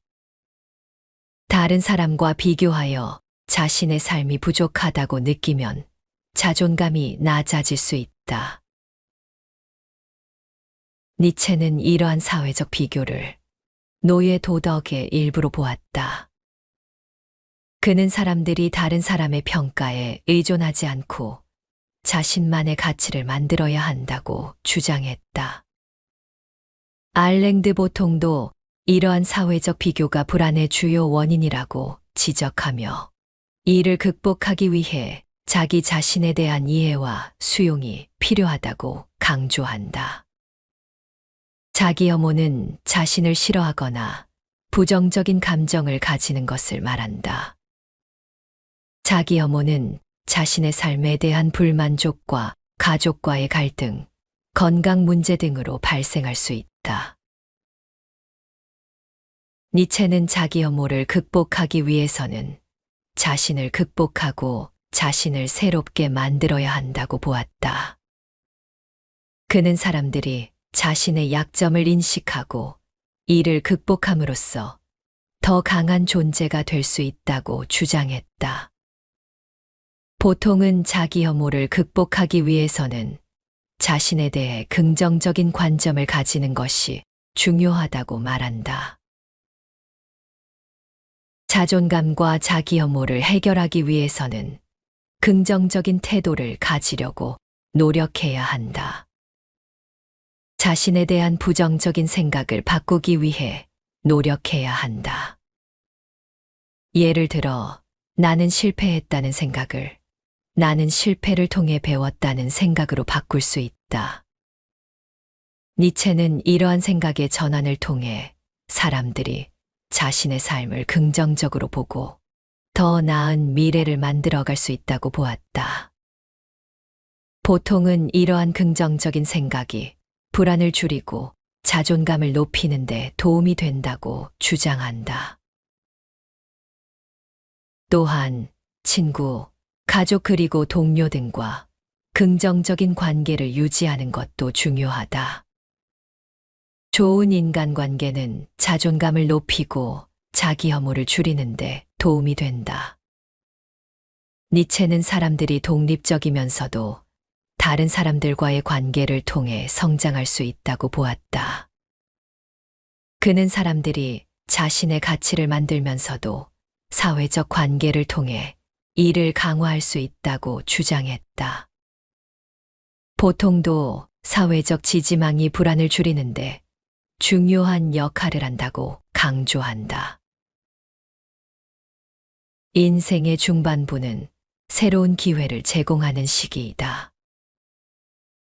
다른 사람과 비교하여 자신의 삶이 부족하다고 느끼면 자존감이 낮아질 수 있다. 니체는 이러한 사회적 비교를 노예 도덕의 일부로 보았다. 그는 사람들이 다른 사람의 평가에 의존하지 않고 자신만의 가치를 만들어야 한다고 주장했다. 알랭드 보통도 이러한 사회적 비교가 불안의 주요 원인이라고 지적하며 이를 극복하기 위해 자기 자신에 대한 이해와 수용이 필요하다고 강조한다. 자기 혐오는 자신을 싫어하거나 부정적인 감정을 가지는 것을 말한다. 자기 혐오는 자신의 삶에 대한 불만족과 가족과의 갈등, 건강 문제 등으로 발생할 수 있다. 니체는 자기 혐오를 극복하기 위해서는 자신을 극복하고 자신을 새롭게 만들어야 한다고 보았다. 그는 사람들이 자신의 약점을 인식하고 이를 극복함으로써 더 강한 존재가 될 수 있다고 주장했다. 보통은 자기 혐오를 극복하기 위해서는 자신에 대해 긍정적인 관점을 가지는 것이 중요하다고 말한다. 자존감과 자기 혐오를 해결하기 위해서는 긍정적인 태도를 가지려고 노력해야 한다. 자신에 대한 부정적인 생각을 바꾸기 위해 노력해야 한다. 예를 들어, 나는 실패했다는 생각을 나는 실패를 통해 배웠다는 생각으로 바꿀 수 있다. 니체는 이러한 생각의 전환을 통해 사람들이 자신의 삶을 긍정적으로 보고 더 나은 미래를 만들어갈 수 있다고 보았다. 보통은 이러한 긍정적인 생각이 불안을 줄이고 자존감을 높이는 데 도움이 된다고 주장한다. 또한 친구, 가족 그리고 동료 등과 긍정적인 관계를 유지하는 것도 중요하다. 좋은 인간관계는 자존감을 높이고 자기 혐오를 줄이는데 도움이 된다. 니체는 사람들이 독립적이면서도 다른 사람들과의 관계를 통해 성장할 수 있다고 보았다. 그는 사람들이 자신의 가치를 만들면서도 사회적 관계를 통해 이를 강화할 수 있다고 주장했다. 보통도 사회적 지지망이 불안을 줄이는데 중요한 역할을 한다고 강조한다. 인생의 중반부는 새로운 기회를 제공하는 시기이다.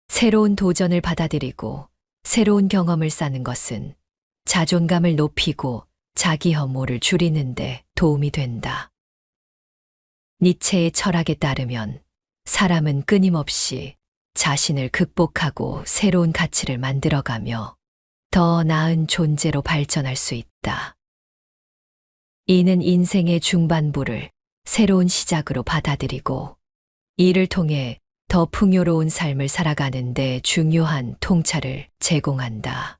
새로운 도전을 받아들이고 새로운 경험을 쌓는 것은 자존감을 높이고 자기 혐오를 줄이는 데 도움이 된다. 니체의 철학에 따르면 사람은 끊임없이 자신을 극복하고 새로운 가치를 만들어가며 더 나은 존재로 발전할 수 있다. 이는 인생의 중반부를 새로운 시작으로 받아들이고 이를 통해 더 풍요로운 삶을 살아가는 데 중요한 통찰을 제공한다.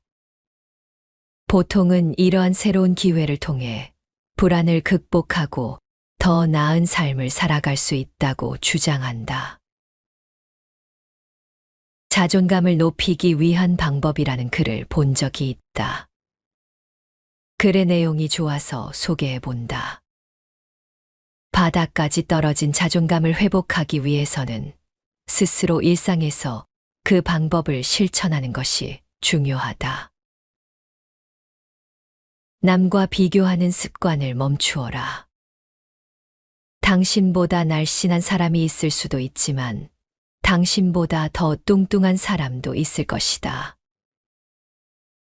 보통은 이러한 새로운 기회를 통해 불안을 극복하고 더 나은 삶을 살아갈 수 있다고 주장한다. 자존감을 높이기 위한 방법이라는 글을 본 적이 있다. 글의 내용이 좋아서 소개해 본다. 바닥까지 떨어진 자존감을 회복하기 위해서는 스스로 일상에서 그 방법을 실천하는 것이 중요하다. 남과 비교하는 습관을 멈추어라. 당신보다 날씬한 사람이 있을 수도 있지만 당신보다 더 뚱뚱한 사람도 있을 것이다.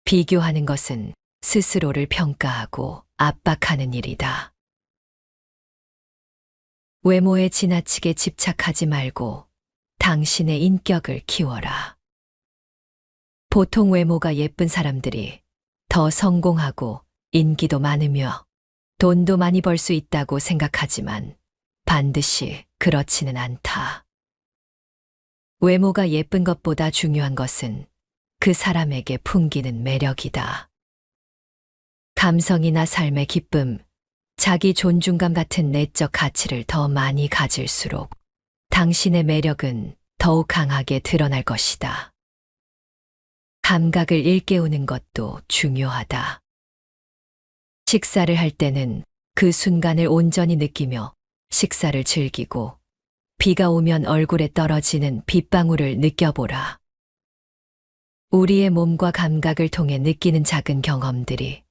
비교하는 것은 스스로를 평가하고 압박하는 일이다. 외모에 지나치게 집착하지 말고 당신의 인격을 키워라. 보통 외모가 예쁜 사람들이 더 성공하고 인기도 많으며 돈도 많이 벌 수 있다고 생각하지만 반드시 그렇지는 않다. 외모가 예쁜 것보다 중요한 것은 그 사람에게 풍기는 매력이다. 감성이나 삶의 기쁨, 자기 존중감 같은 내적 가치를 더 많이 가질수록 당신의 매력은 더욱 강하게 드러날 것이다. 감각을 일깨우는 것도 중요하다. 식사를 할 때는 그 순간을 온전히 느끼며 식사를 즐기고 비가 오면 얼굴에 떨어지는 빗방울을 느껴보라. 우리의 몸과 감각을 통해 느끼는 작은 경험들이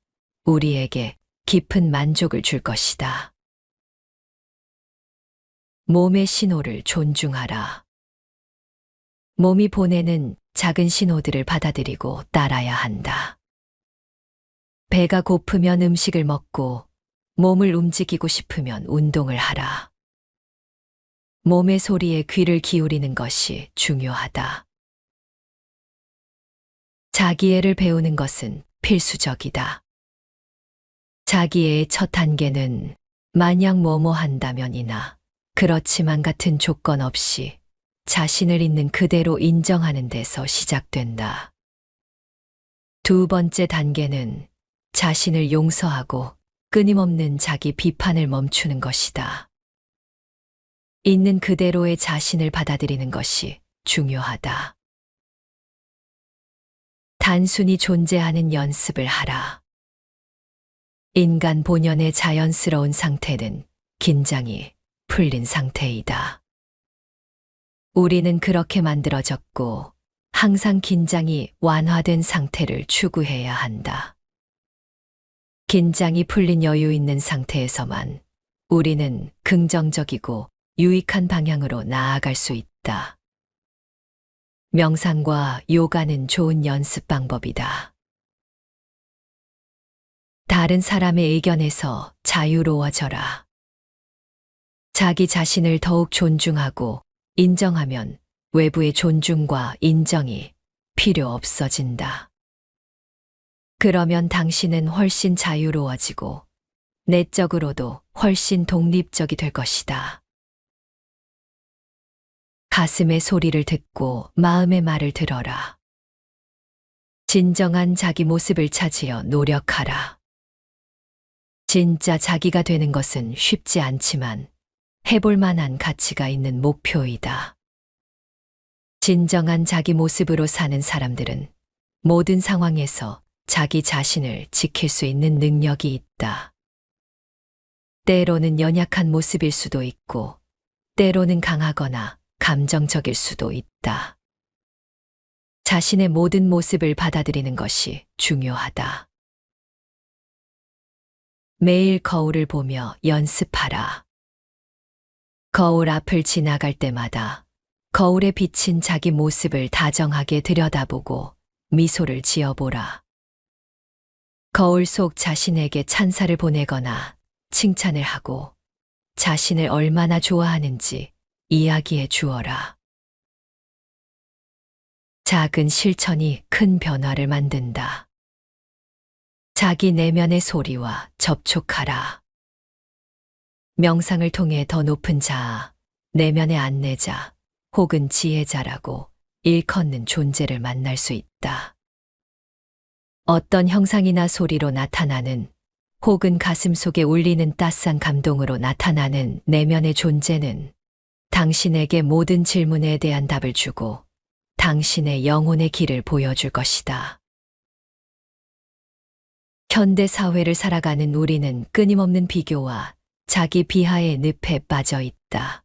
우리에게 깊은 만족을 줄 것이다. 몸의 신호를 존중하라. 몸이 보내는 작은 신호들을 받아들이고 따라야 한다. 배가 고프면 음식을 먹고 몸을 움직이고 싶으면 운동을 하라. 몸의 소리에 귀를 기울이는 것이 중요하다. 자기애를 배우는 것은 필수적이다. 자기애의 첫 단계는 마냥 뭐뭐 한다면이나 그렇지만 같은 조건 없이 자신을 있는 그대로 인정하는 데서 시작된다. 두 번째 단계는 자신을 용서하고 끊임없는 자기 비판을 멈추는 것이다. 있는 그대로의 자신을 받아들이는 것이 중요하다. 단순히 존재하는 연습을 하라. 인간 본연의 자연스러운 상태는 긴장이 풀린 상태이다. 우리는 그렇게 만들어졌고 항상 긴장이 완화된 상태를 추구해야 한다. 긴장이 풀린 여유 있는 상태에서만 우리는 긍정적이고 유익한 방향으로 나아갈 수 있다. 명상과 요가는 좋은 연습 방법이다. 다른 사람의 의견에서 자유로워져라. 자기 자신을 더욱 존중하고 인정하면 외부의 존중과 인정이 필요 없어진다. 그러면 당신은 훨씬 자유로워지고 내적으로도 훨씬 독립적이 될 것이다. 가슴의 소리를 듣고 마음의 말을 들어라. 진정한 자기 모습을 찾으려 노력하라. 진짜 자기가 되는 것은 쉽지 않지만 해볼 만한 가치가 있는 목표이다. 진정한 자기 모습으로 사는 사람들은 모든 상황에서 자기 자신을 지킬 수 있는 능력이 있다. 때로는 연약한 모습일 수도 있고, 때로는 강하거나 감정적일 수도 있다. 자신의 모든 모습을 받아들이는 것이 중요하다. 매일 거울을 보며 연습하라. 거울 앞을 지나갈 때마다 거울에 비친 자기 모습을 다정하게 들여다보고 미소를 지어보라. 거울 속 자신에게 찬사를 보내거나 칭찬을 하고 자신을 얼마나 좋아하는지 이야기해 주어라. 작은 실천이 큰 변화를 만든다. 자기 내면의 소리와 접촉하라. 명상을 통해 더 높은 자아, 내면의 안내자 혹은 지혜자라고 일컫는 존재를 만날 수 있다. 어떤 형상이나 소리로 나타나는 혹은 가슴 속에 울리는 따스한 감동으로 나타나는 내면의 존재는 당신에게 모든 질문에 대한 답을 주고 당신의 영혼의 길을 보여줄 것이다. 현대 사회를 살아가는 우리는 끊임없는 비교와 자기 비하의 늪에 빠져 있다.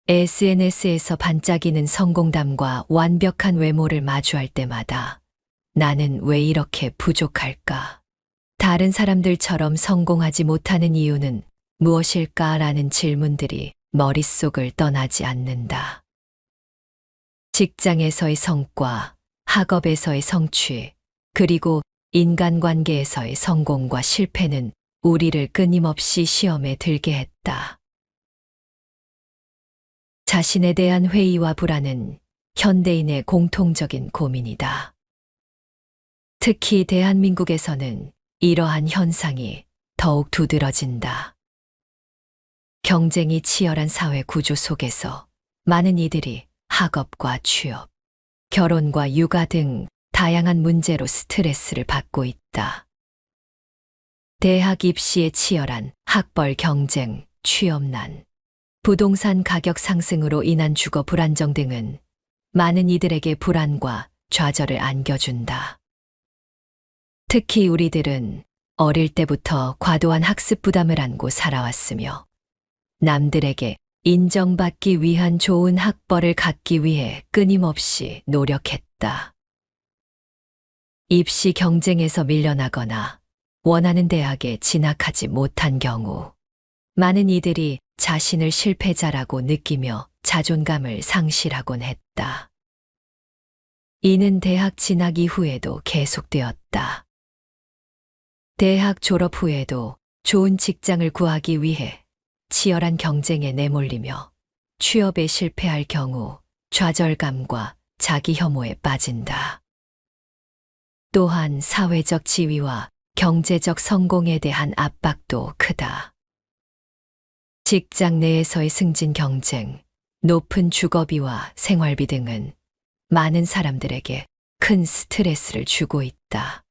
SNS에서 반짝이는 성공담과 완벽한 외모를 마주할 때마다 나는 왜 이렇게 부족할까? 다른 사람들처럼 성공하지 못하는 이유는 무엇일까라는 질문들이 머릿속을 떠나지 않는다. 직장에서의 성과, 학업에서의 성취, 그리고 인간관계에서의 성공과 실패는 우리를 끊임없이 시험에 들게 했다. 자신에 대한 회의와 불안은 현대인의 공통적인 고민이다. 특히 대한민국에서는 이러한 현상이 더욱 두드러진다. 경쟁이 치열한 사회 구조 속에서 많은 이들이 학업과 취업, 결혼과 육아 등 다양한 문제로 스트레스를 받고 있다. 대학 입시의 치열한 학벌 경쟁, 취업난, 부동산 가격 상승으로 인한 주거 불안정 등은 많은 이들에게 불안과 좌절을 안겨준다. 특히 우리들은 어릴 때부터 과도한 학습 부담을 안고 살아왔으며 남들에게 인정받기 위한 좋은 학벌을 갖기 위해 끊임없이 노력했다. 입시 경쟁에서 밀려나거나 원하는 대학에 진학하지 못한 경우 많은 이들이 자신을 실패자라고 느끼며 자존감을 상실하곤 했다. 이는 대학 진학 이후에도 계속되었다. 대학 졸업 후에도 좋은 직장을 구하기 위해 치열한 경쟁에 내몰리며 취업에 실패할 경우 좌절감과 자기 혐오에 빠진다. 또한 사회적 지위와 경제적 성공에 대한 압박도 크다. 직장 내에서의 승진 경쟁, 높은 주거비와 생활비 등은 많은 사람들에게 큰 스트레스를 주고 있다.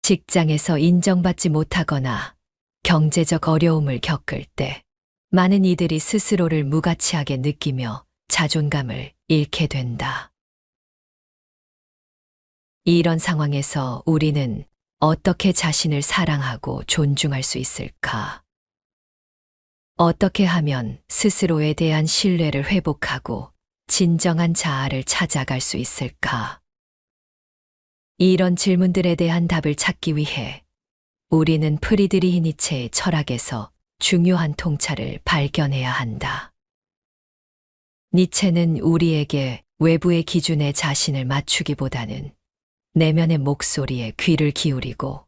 직장에서 인정받지 못하거나 경제적 어려움을 겪을 때 많은 이들이 스스로를 무가치하게 느끼며 자존감을 잃게 된다. 이런 상황에서 우리는 어떻게 자신을 사랑하고 존중할 수 있을까? 어떻게 하면 스스로에 대한 신뢰를 회복하고 진정한 자아를 찾아갈 수 있을까? 이런 질문들에 대한 답을 찾기 위해 우리는 프리드리히 니체의 철학에서 중요한 통찰을 발견해야 한다. 니체는 우리에게 외부의 기준에 자신을 맞추기보다는 내면의 목소리에 귀를 기울이고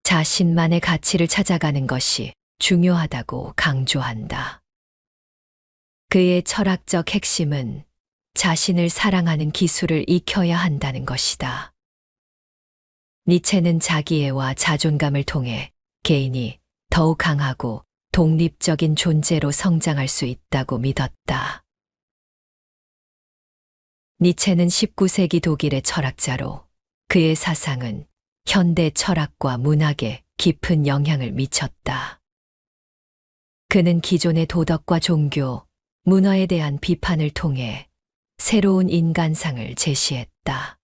자신만의 가치를 찾아가는 것이 중요하다고 강조한다. 그의 철학적 핵심은 자신을 사랑하는 기술을 익혀야 한다는 것이다. 니체는 자기애와 자존감을 통해 개인이 더욱 강하고 독립적인 존재로 성장할 수 있다고 믿었다. 니체는 19세기 독일의 철학자로 그의 사상은 현대 철학과 문학에 깊은 영향을 미쳤다. 그는 기존의 도덕과 종교, 문화에 대한 비판을 통해 새로운 인간상을 제시했다.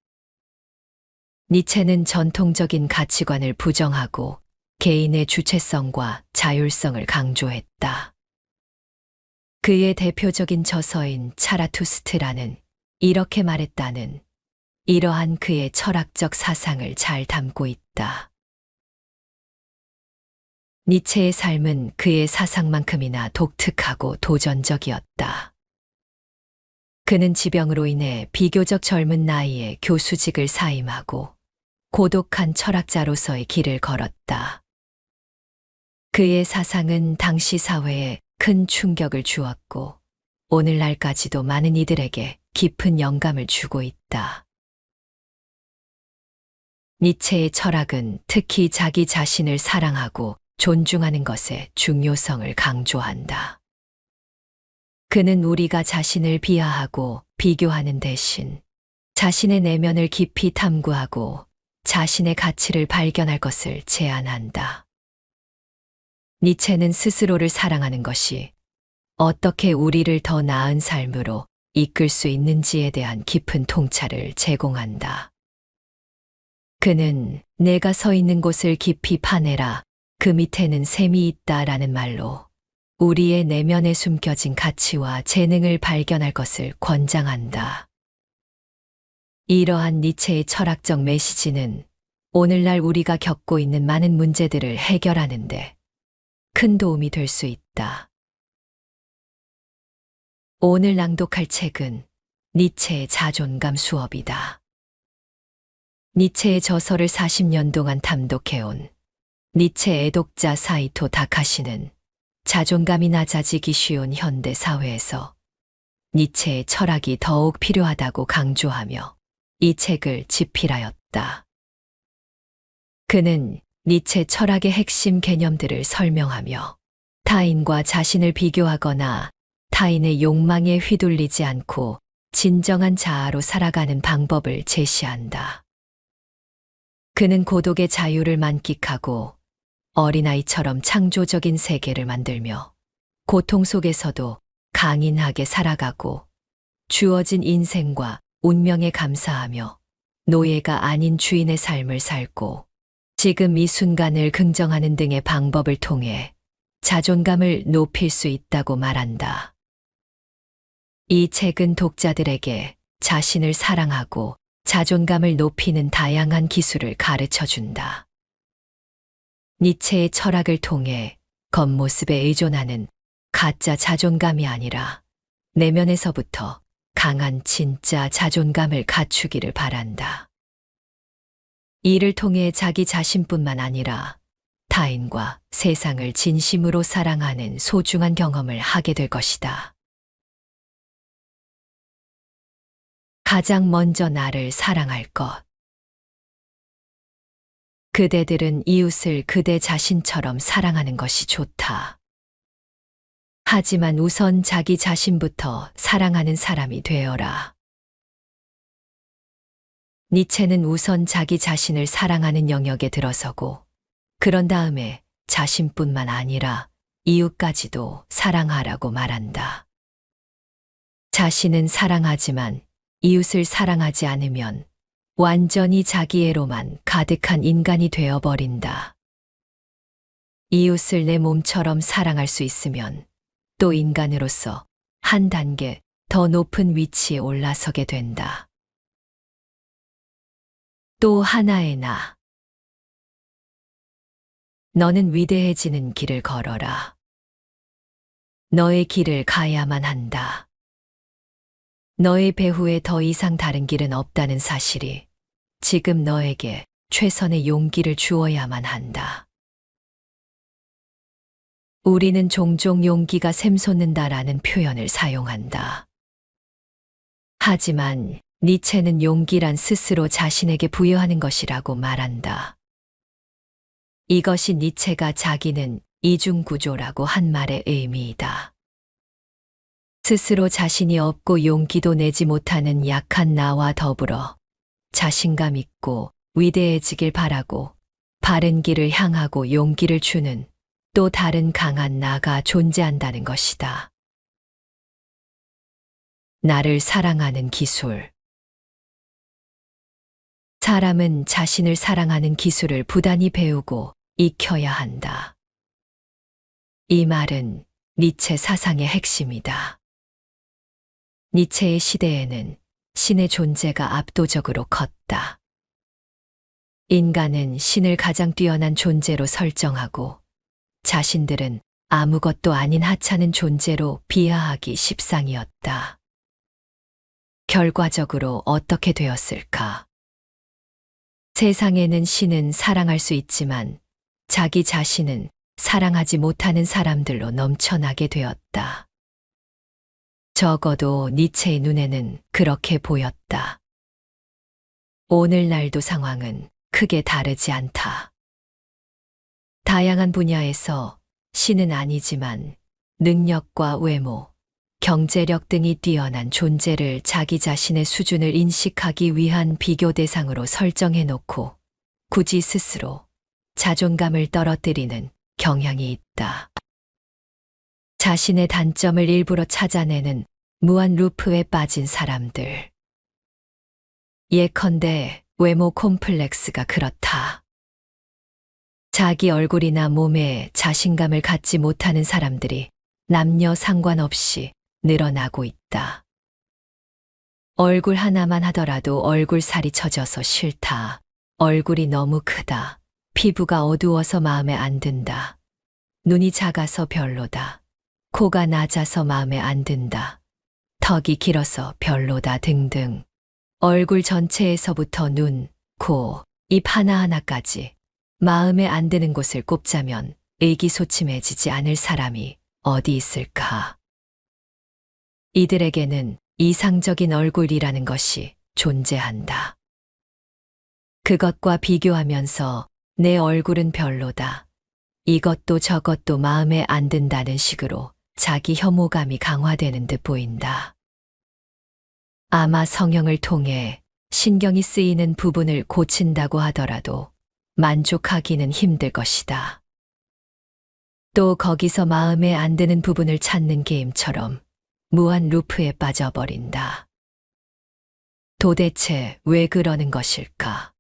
니체는 전통적인 가치관을 부정하고 개인의 주체성과 자율성을 강조했다. 그의 대표적인 저서인 차라투스트라는 이렇게 말했다는 이러한 그의 철학적 사상을 잘 담고 있다. 니체의 삶은 그의 사상만큼이나 독특하고 도전적이었다. 그는 지병으로 인해 비교적 젊은 나이에 교수직을 사임하고 고독한 철학자로서의 길을 걸었다. 그의 사상은 당시 사회에 큰 충격을 주었고 오늘날까지도 많은 이들에게 깊은 영감을 주고 있다. 니체의 철학은 특히 자기 자신을 사랑하고 존중하는 것의 중요성을 강조한다. 그는 우리가 자신을 비하하고 비교하는 대신 자신의 내면을 깊이 탐구하고 자신의 가치를 발견할 것을 제안한다. 니체는 스스로를 사랑하는 것이 어떻게 우리를 더 나은 삶으로 이끌 수 있는지에 대한 깊은 통찰을 제공한다. 그는 내가 서 있는 곳을 깊이 파내라, 그 밑에는 샘이 있다라는 말로 우리의 내면에 숨겨진 가치와 재능을 발견할 것을 권장한다. 이러한 니체의 철학적 메시지는 오늘날 우리가 겪고 있는 많은 문제들을 해결하는데 큰 도움이 될 수 있다. 오늘 낭독할 책은 니체의 자존감 수업이다. 니체의 저서를 40년 동안 탐독해온 니체 애독자 사이토 다카시는 자존감이 낮아지기 쉬운 현대 사회에서 니체의 철학이 더욱 필요하다고 강조하며 이 책을 집필하였다. 그는 니체 철학의 핵심 개념들을 설명하며 타인과 자신을 비교하거나 타인의 욕망에 휘둘리지 않고 진정한 자아로 살아가는 방법을 제시한다. 그는 고독의 자유를 만끽하고 어린아이처럼 창조적인 세계를 만들며 고통 속에서도 강인하게 살아가고 주어진 인생과 운명에 감사하며 노예가 아닌 주인의 삶을 살고 지금 이 순간을 긍정하는 등의 방법을 통해 자존감을 높일 수 있다고 말한다. 이 책은 독자들에게 자신을 사랑하고 자존감을 높이는 다양한 기술을 가르쳐 준다. 니체의 철학을 통해 겉모습에 의존하는 가짜 자존감이 아니라 내면에서부터 강한 진짜 자존감을 갖추기를 바란다. 이를 통해 자기 자신뿐만 아니라 타인과 세상을 진심으로 사랑하는 소중한 경험을 하게 될 것이다. 가장 먼저 나를 사랑할 것. 그대들은 이웃을 그대 자신처럼 사랑하는 것이 좋다. 하지만 우선 자기 자신부터 사랑하는 사람이 되어라. 니체는 우선 자기 자신을 사랑하는 영역에 들어서고 그런 다음에 자신뿐만 아니라 이웃까지도 사랑하라고 말한다. 자신은 사랑하지만 이웃을 사랑하지 않으면 완전히 자기애로만 가득한 인간이 되어버린다. 이웃을 내 몸처럼 사랑할 수 있으면 또 인간으로서 한 단계 더 높은 위치에 올라서게 된다. 또 하나의 나. 너는 위대해지는 길을 걸어라. 너의 길을 가야만 한다. 너의 배후에 더 이상 다른 길은 없다는 사실이 지금 너에게 최선의 용기를 주어야만 한다. 우리는 종종 용기가 샘솟는다라는 표현을 사용한다. 하지만 니체는 용기란 스스로 자신에게 부여하는 것이라고 말한다. 이것이 니체가 자기는 이중구조라고 한 말의 의미이다. 스스로 자신이 없고 용기도 내지 못하는 약한 나와 더불어 자신감 있고 위대해지길 바라고 바른 길을 향하고 용기를 주는 또 다른 강한 나가 존재한다는 것이다. 나를 사랑하는 기술. 사람은 자신을 사랑하는 기술을 부단히 배우고 익혀야 한다. 이 말은 니체 사상의 핵심이다. 니체의 시대에는 신의 존재가 압도적으로 컸다. 인간은 신을 가장 뛰어난 존재로 설정하고 자신들은 아무것도 아닌 하찮은 존재로 비하하기 십상이었다. 결과적으로 어떻게 되었을까? 세상에는 신은 사랑할 수 있지만 자기 자신은 사랑하지 못하는 사람들로 넘쳐나게 되었다. 적어도 니체의 눈에는 그렇게 보였다. 오늘날도 상황은 크게 다르지 않다. 다양한 분야에서 신은 아니지만 능력과 외모, 경제력 등이 뛰어난 존재를 자기 자신의 수준을 인식하기 위한 비교 대상으로 설정해 놓고 굳이 스스로 자존감을 떨어뜨리는 경향이 있다. 자신의 단점을 일부러 찾아내는 무한 루프에 빠진 사람들. 예컨대 외모 콤플렉스가 그렇다. 자기 얼굴이나 몸에 자신감을 갖지 못하는 사람들이 남녀 상관없이 늘어나고 있다. 얼굴 하나만 하더라도 얼굴살이 젖어서 싫다. 얼굴이 너무 크다. 피부가 어두워서 마음에 안 든다. 눈이 작아서 별로다. 코가 낮아서 마음에 안 든다. 턱이 길어서 별로다 등등. 얼굴 전체에서부터 눈, 코, 입 하나하나까지 마음에 안 드는 곳을 꼽자면 의기소침해지지 않을 사람이 어디 있을까? 이들에게는 이상적인 얼굴이라는 것이 존재한다. 그것과 비교하면서 내 얼굴은 별로다. 이것도 저것도 마음에 안 든다는 식으로 자기 혐오감이 강화되는 듯 보인다. 아마 성형을 통해 신경이 쓰이는 부분을 고친다고 하더라도 만족하기는 힘들 것이다. 또 거기서 마음에 안 드는 부분을 찾는 게임처럼 무한 루프에 빠져버린다. 도대체 왜 그러는 것일까?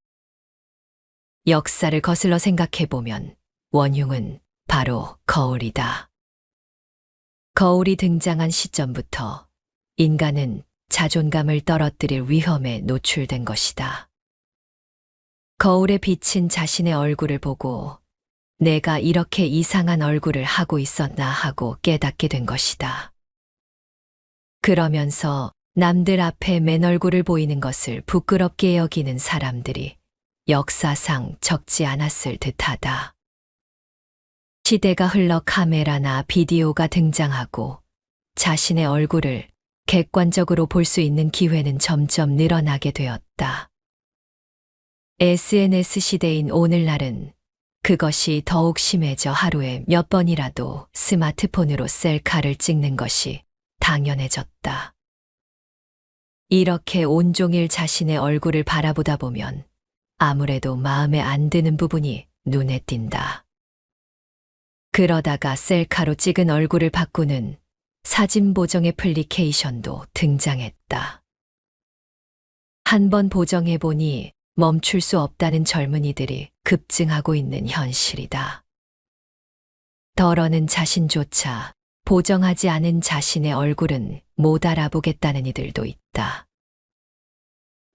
역사를 거슬러 생각해보면 원흉은 바로 거울이다. 거울이 등장한 시점부터 인간은 자존감을 떨어뜨릴 위험에 노출된 것이다. 거울에 비친 자신의 얼굴을 보고 내가 이렇게 이상한 얼굴을 하고 있었나 하고 깨닫게 된 것이다. 그러면서 남들 앞에 맨 얼굴을 보이는 것을 부끄럽게 여기는 사람들이 역사상 적지 않았을 듯하다. 시대가 흘러 카메라나 비디오가 등장하고 자신의 얼굴을 객관적으로 볼 수 있는 기회는 점점 늘어나게 되었다. SNS 시대인 오늘날은 그것이 더욱 심해져 하루에 몇 번이라도 스마트폰으로 셀카를 찍는 것이 당연해졌다. 이렇게 온종일 자신의 얼굴을 바라보다 보면 아무래도 마음에 안 드는 부분이 눈에 띈다. 그러다가 셀카로 찍은 얼굴을 바꾸는 사진 보정 애플리케이션도 등장했다. 한번 보정해보니 멈출 수 없다는 젊은이들이 급증하고 있는 현실이다. 덜어는 자신조차 보정하지 않은 자신의 얼굴은 못 알아보겠다는 이들도 있다.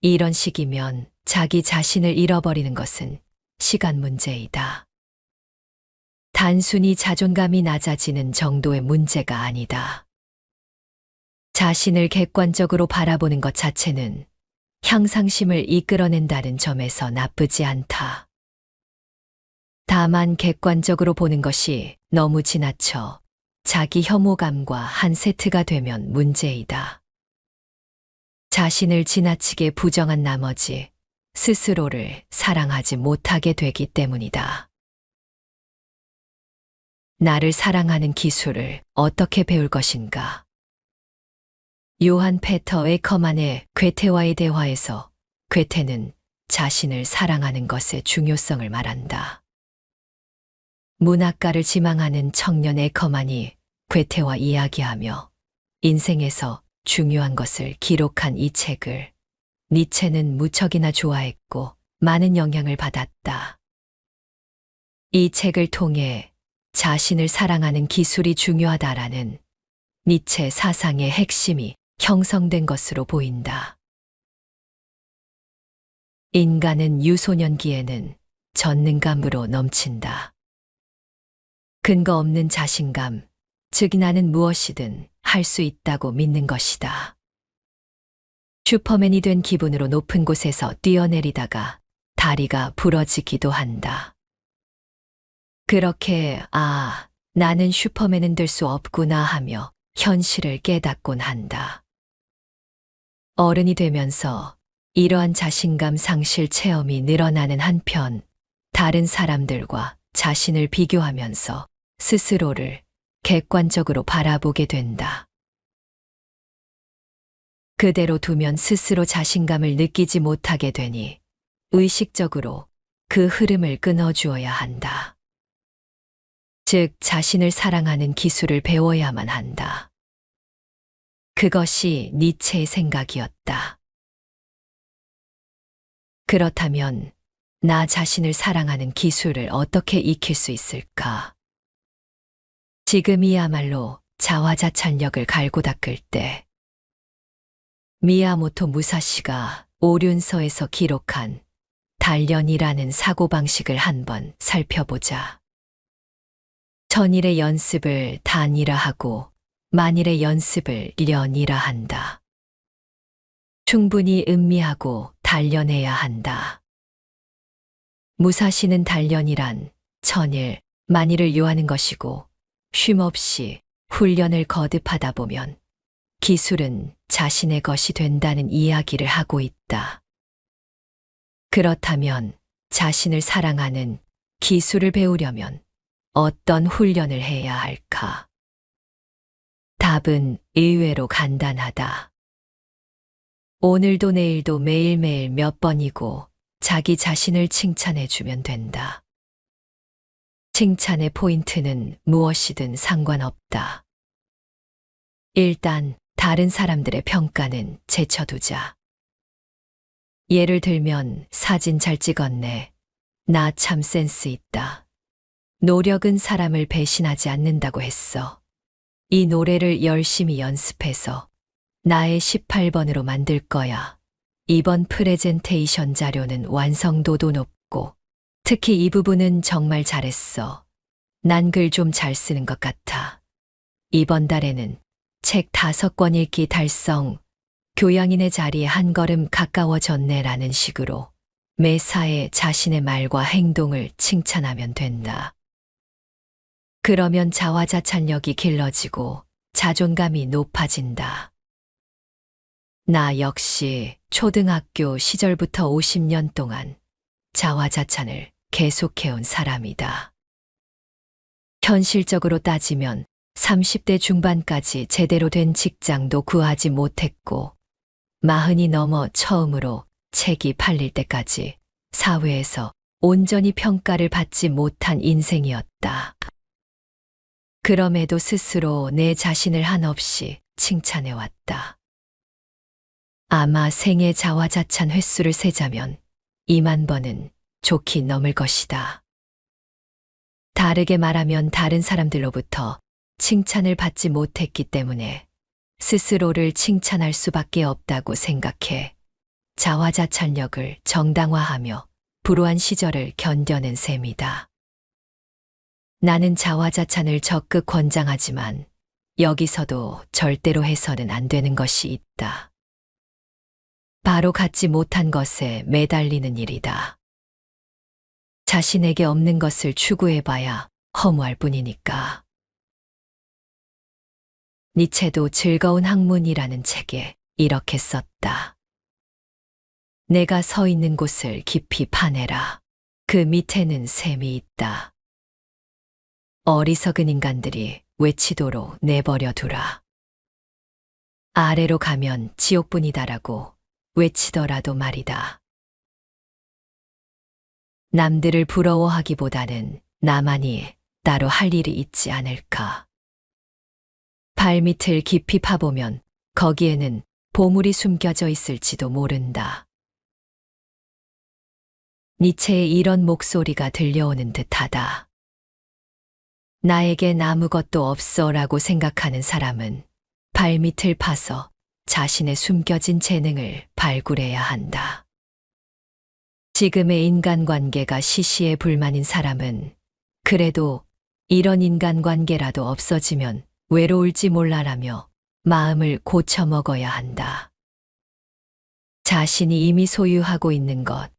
이런 식이면 자기 자신을 잃어버리는 것은 시간 문제이다. 단순히 자존감이 낮아지는 정도의 문제가 아니다. 자신을 객관적으로 바라보는 것 자체는 향상심을 이끌어낸다는 점에서 나쁘지 않다. 다만 객관적으로 보는 것이 너무 지나쳐 자기 혐오감과 한 세트가 되면 문제이다. 자신을 지나치게 부정한 나머지 스스로를 사랑하지 못하게 되기 때문이다. 나를 사랑하는 기술을 어떻게 배울 것인가? 요한 페터 에커만의 괴테와의 대화에서 괴테는 자신을 사랑하는 것의 중요성을 말한다. 문학가를 지망하는 청년 에커만이 괴테와 이야기하며 인생에서 중요한 것을 기록한 이 책을 니체는 무척이나 좋아했고 많은 영향을 받았다. 이 책을 통해 자신을 사랑하는 기술이 중요하다라는 니체 사상의 핵심이 형성된 것으로 보인다. 인간은 유소년기에는 전능감으로 넘친다. 근거 없는 자신감, 즉 나는 무엇이든 할 수 있다고 믿는 것이다. 슈퍼맨이 된 기분으로 높은 곳에서 뛰어내리다가 다리가 부러지기도 한다. 그렇게 나는 슈퍼맨은 될 수 없구나 하며 현실을 깨닫곤 한다. 어른이 되면서 이러한 자신감 상실 체험이 늘어나는 한편 다른 사람들과 자신을 비교하면서 스스로를 객관적으로 바라보게 된다. 그대로 두면 스스로 자신감을 느끼지 못하게 되니 의식적으로 그 흐름을 끊어주어야 한다. 즉, 자신을 사랑하는 기술을 배워야만 한다. 그것이 니체의 생각이었다. 그렇다면 나 자신을 사랑하는 기술을 어떻게 익힐 수 있을까? 지금이야말로 자화자찬력을 갈고 닦을 때 미야모토 무사시가 오륜서에서 기록한 단련이라는 사고방식을 한번 살펴보자. 천일의 연습을 단이라 하고 만일의 연습을 련이라 한다. 충분히 음미하고 단련해야 한다. 무사시는 단련이란 천일, 만일을 요하는 것이고 쉼없이 훈련을 거듭하다 보면 기술은 자신의 것이 된다는 이야기를 하고 있다. 그렇다면 자신을 사랑하는 기술을 배우려면 어떤 훈련을 해야 할까? 답은 의외로 간단하다. 오늘도 내일도 매일매일 몇 번이고 자기 자신을 칭찬해주면 된다. 칭찬의 포인트는 무엇이든 상관없다. 일단 다른 사람들의 평가는 제쳐두자. 예를 들면 사진 잘 찍었네. 나 참 센스 있다. 노력은 사람을 배신하지 않는다고 했어. 이 노래를 열심히 연습해서 나의 18번으로 만들 거야. 이번 프레젠테이션 자료는 완성도도 높고 특히 이 부분은 정말 잘했어. 난 글 좀 잘 쓰는 것 같아. 이번 달에는 책 5권 읽기 달성, 교양인의 자리에 한 걸음 가까워졌네라는 식으로 매사에 자신의 말과 행동을 칭찬하면 된다. 그러면 자화자찬력이 길러지고 자존감이 높아진다. 나 역시 초등학교 시절부터 50년 동안 자화자찬을 계속해온 사람이다. 현실적으로 따지면 30대 중반까지 제대로 된 직장도 구하지 못했고 40이 넘어 처음으로 책이 팔릴 때까지 사회에서 온전히 평가를 받지 못한 인생이었다. 그럼에도 스스로 내 자신을 한없이 칭찬해왔다. 아마 생애 자화자찬 횟수를 세자면 2만 번은 좋게 넘을 것이다. 다르게 말하면 다른 사람들로부터 칭찬을 받지 못했기 때문에 스스로를 칭찬할 수밖에 없다고 생각해 자화자찬력을 정당화하며 불우한 시절을 견뎌낸 셈이다. 나는 자화자찬을 적극 권장하지만 여기서도 절대로 해서는 안 되는 것이 있다. 바로 갖지 못한 것에 매달리는 일이다. 자신에게 없는 것을 추구해봐야 허무할 뿐이니까. 니체도 즐거운 학문이라는 책에 이렇게 썼다. 내가 서 있는 곳을 깊이 파내라. 그 밑에는 샘이 있다. 어리석은 인간들이 외치도록 내버려 두라. 아래로 가면 지옥뿐이다라고 외치더라도 말이다. 남들을 부러워하기보다는 나만이 따로 할 일이 있지 않을까. 발밑을 깊이 파보면 거기에는 보물이 숨겨져 있을지도 모른다. 니체의 이런 목소리가 들려오는 듯하다. 나에겐 아무것도 없어라고 생각하는 사람은 발밑을 파서 자신의 숨겨진 재능을 발굴해야 한다. 지금의 인간관계가 시시해 불만인 사람은 그래도 이런 인간관계라도 없어지면 외로울지 몰라라며 마음을 고쳐먹어야 한다. 자신이 이미 소유하고 있는 것,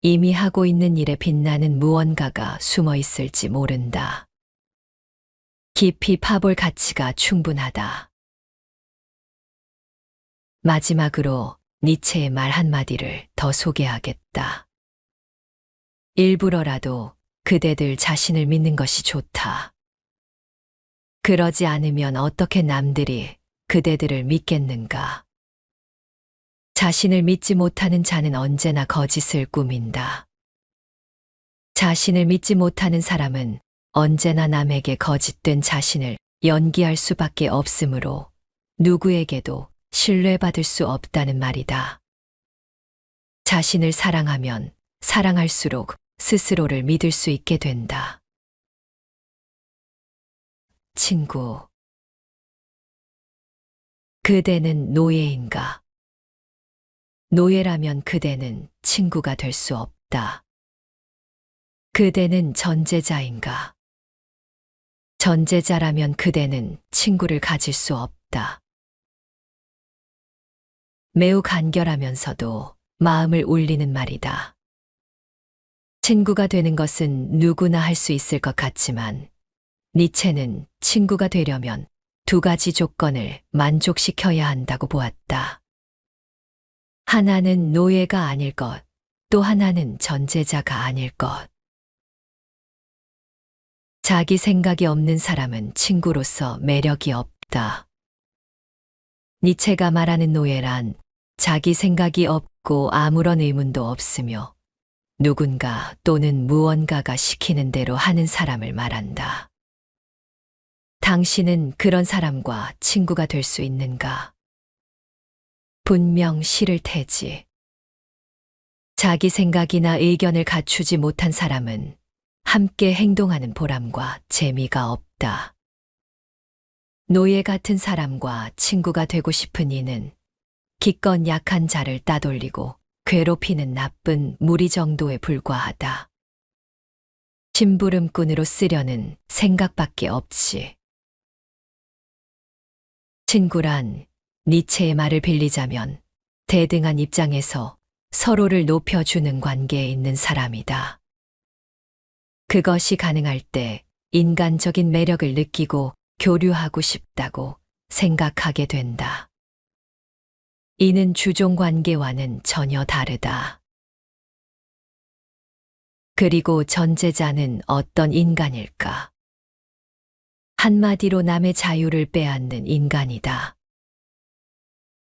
이미 하고 있는 일에 빛나는 무언가가 숨어 있을지 모른다. 깊이 파볼 가치가 충분하다. 마지막으로 니체의 말 한마디를 더 소개하겠다. 일부러라도 그대들 자신을 믿는 것이 좋다. 그러지 않으면 어떻게 남들이 그대들을 믿겠는가? 자신을 믿지 못하는 자는 언제나 거짓을 꾸민다. 자신을 믿지 못하는 사람은 언제나 남에게 거짓된 자신을 연기할 수밖에 없으므로 누구에게도 신뢰받을 수 없다는 말이다. 자신을 사랑하면 사랑할수록 스스로를 믿을 수 있게 된다. 친구, 그대는 노예인가? 노예라면 그대는 친구가 될 수 없다. 그대는 전제자인가? 전제자라면 그대는 친구를 가질 수 없다. 매우 간결하면서도 마음을 울리는 말이다. 친구가 되는 것은 누구나 할 수 있을 것 같지만 니체는 친구가 되려면 두 가지 조건을 만족시켜야 한다고 보았다. 하나는 노예가 아닐 것, 또 하나는 전제자가 아닐 것. 자기 생각이 없는 사람은 친구로서 매력이 없다. 니체가 말하는 노예란 자기 생각이 없고 아무런 의문도 없으며 누군가 또는 무언가가 시키는 대로 하는 사람을 말한다. 당신은 그런 사람과 친구가 될 수 있는가? 분명 싫을 테지. 자기 생각이나 의견을 갖추지 못한 사람은 함께 행동하는 보람과 재미가 없다. 노예 같은 사람과 친구가 되고 싶은 이는 기껏 약한 자를 따돌리고 괴롭히는 나쁜 무리 정도에 불과하다. 심부름꾼으로 쓰려는 생각밖에 없지. 친구란 니체의 말을 빌리자면 대등한 입장에서 서로를 높여주는 관계에 있는 사람이다. 그것이 가능할 때 인간적인 매력을 느끼고 교류하고 싶다고 생각하게 된다. 이는 주종 관계와는 전혀 다르다. 그리고 전제자는 어떤 인간일까? 한마디로 남의 자유를 빼앗는 인간이다.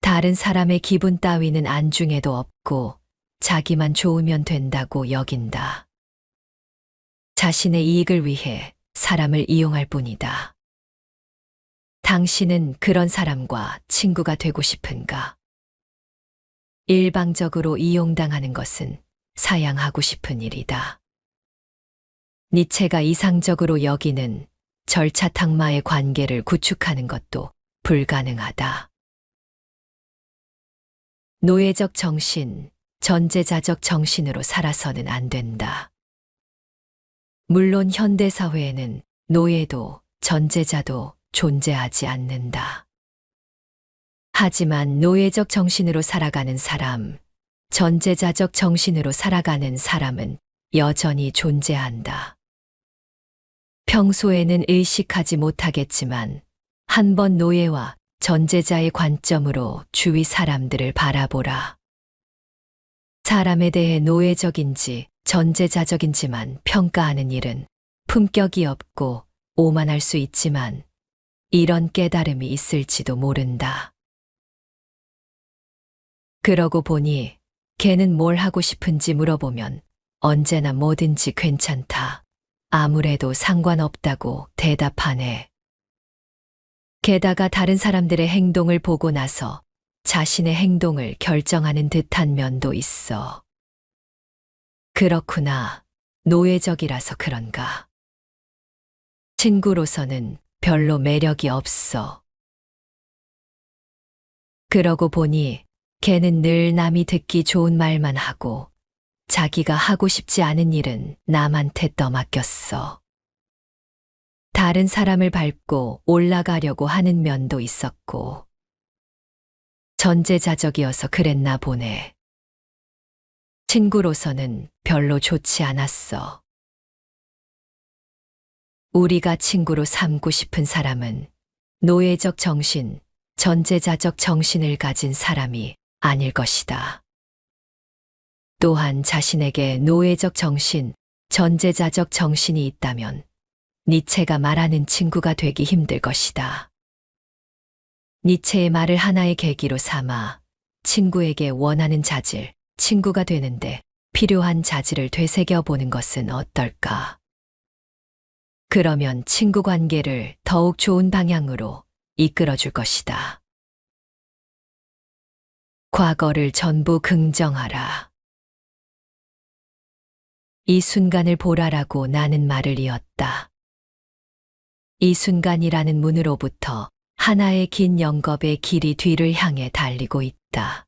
다른 사람의 기분 따위는 안중에도 없고 자기만 좋으면 된다고 여긴다. 자신의 이익을 위해 사람을 이용할 뿐이다. 당신은 그런 사람과 친구가 되고 싶은가? 일방적으로 이용당하는 것은 사양하고 싶은 일이다. 니체가 이상적으로 여기는 절차탕마의 관계를 구축하는 것도 불가능하다. 노예적 정신, 전제자적 정신으로 살아서는 안 된다. 물론 현대사회에는 노예도 전제자도 존재하지 않는다. 하지만 노예적 정신으로 살아가는 사람, 전제자적 정신으로 살아가는 사람은 여전히 존재한다. 평소에는 의식하지 못하겠지만 한번 노예와 전제자의 관점으로 주위 사람들을 바라보라. 사람에 대해 노예적인지 전제자적인지만 평가하는 일은 품격이 없고 오만할 수 있지만 이런 깨달음이 있을지도 모른다. 그러고 보니 걔는 뭘 하고 싶은지 물어보면 언제나 뭐든지 괜찮다. 아무래도 상관없다고 대답하네. 게다가 다른 사람들의 행동을 보고 나서 자신의 행동을 결정하는 듯한 면도 있어. 그렇구나. 노예적이라서 그런가. 친구로서는 별로 매력이 없어. 그러고 보니 걔는 늘 남이 듣기 좋은 말만 하고 자기가 하고 싶지 않은 일은 남한테 떠맡겼어. 다른 사람을 밟고 올라가려고 하는 면도 있었고 전제자적이어서 그랬나 보네. 친구로서는 별로 좋지 않았어. 우리가 친구로 삼고 싶은 사람은 노예적 정신, 전제자적 정신을 가진 사람이 아닐 것이다. 또한 자신에게 노예적 정신, 전제자적 정신이 있다면 니체가 말하는 친구가 되기 힘들 것이다. 니체의 말을 하나의 계기로 삼아 친구에게 원하는 자질, 친구가 되는데 필요한 자질을 되새겨 보는 것은 어떨까? 그러면 친구 관계를 더욱 좋은 방향으로 이끌어 줄 것이다. 과거를 전부 긍정하라. 이 순간을 보라라고 나는 말을 이었다. 이 순간이라는 문으로부터 하나의 긴 영겁의 길이 뒤를 향해 달리고 있다.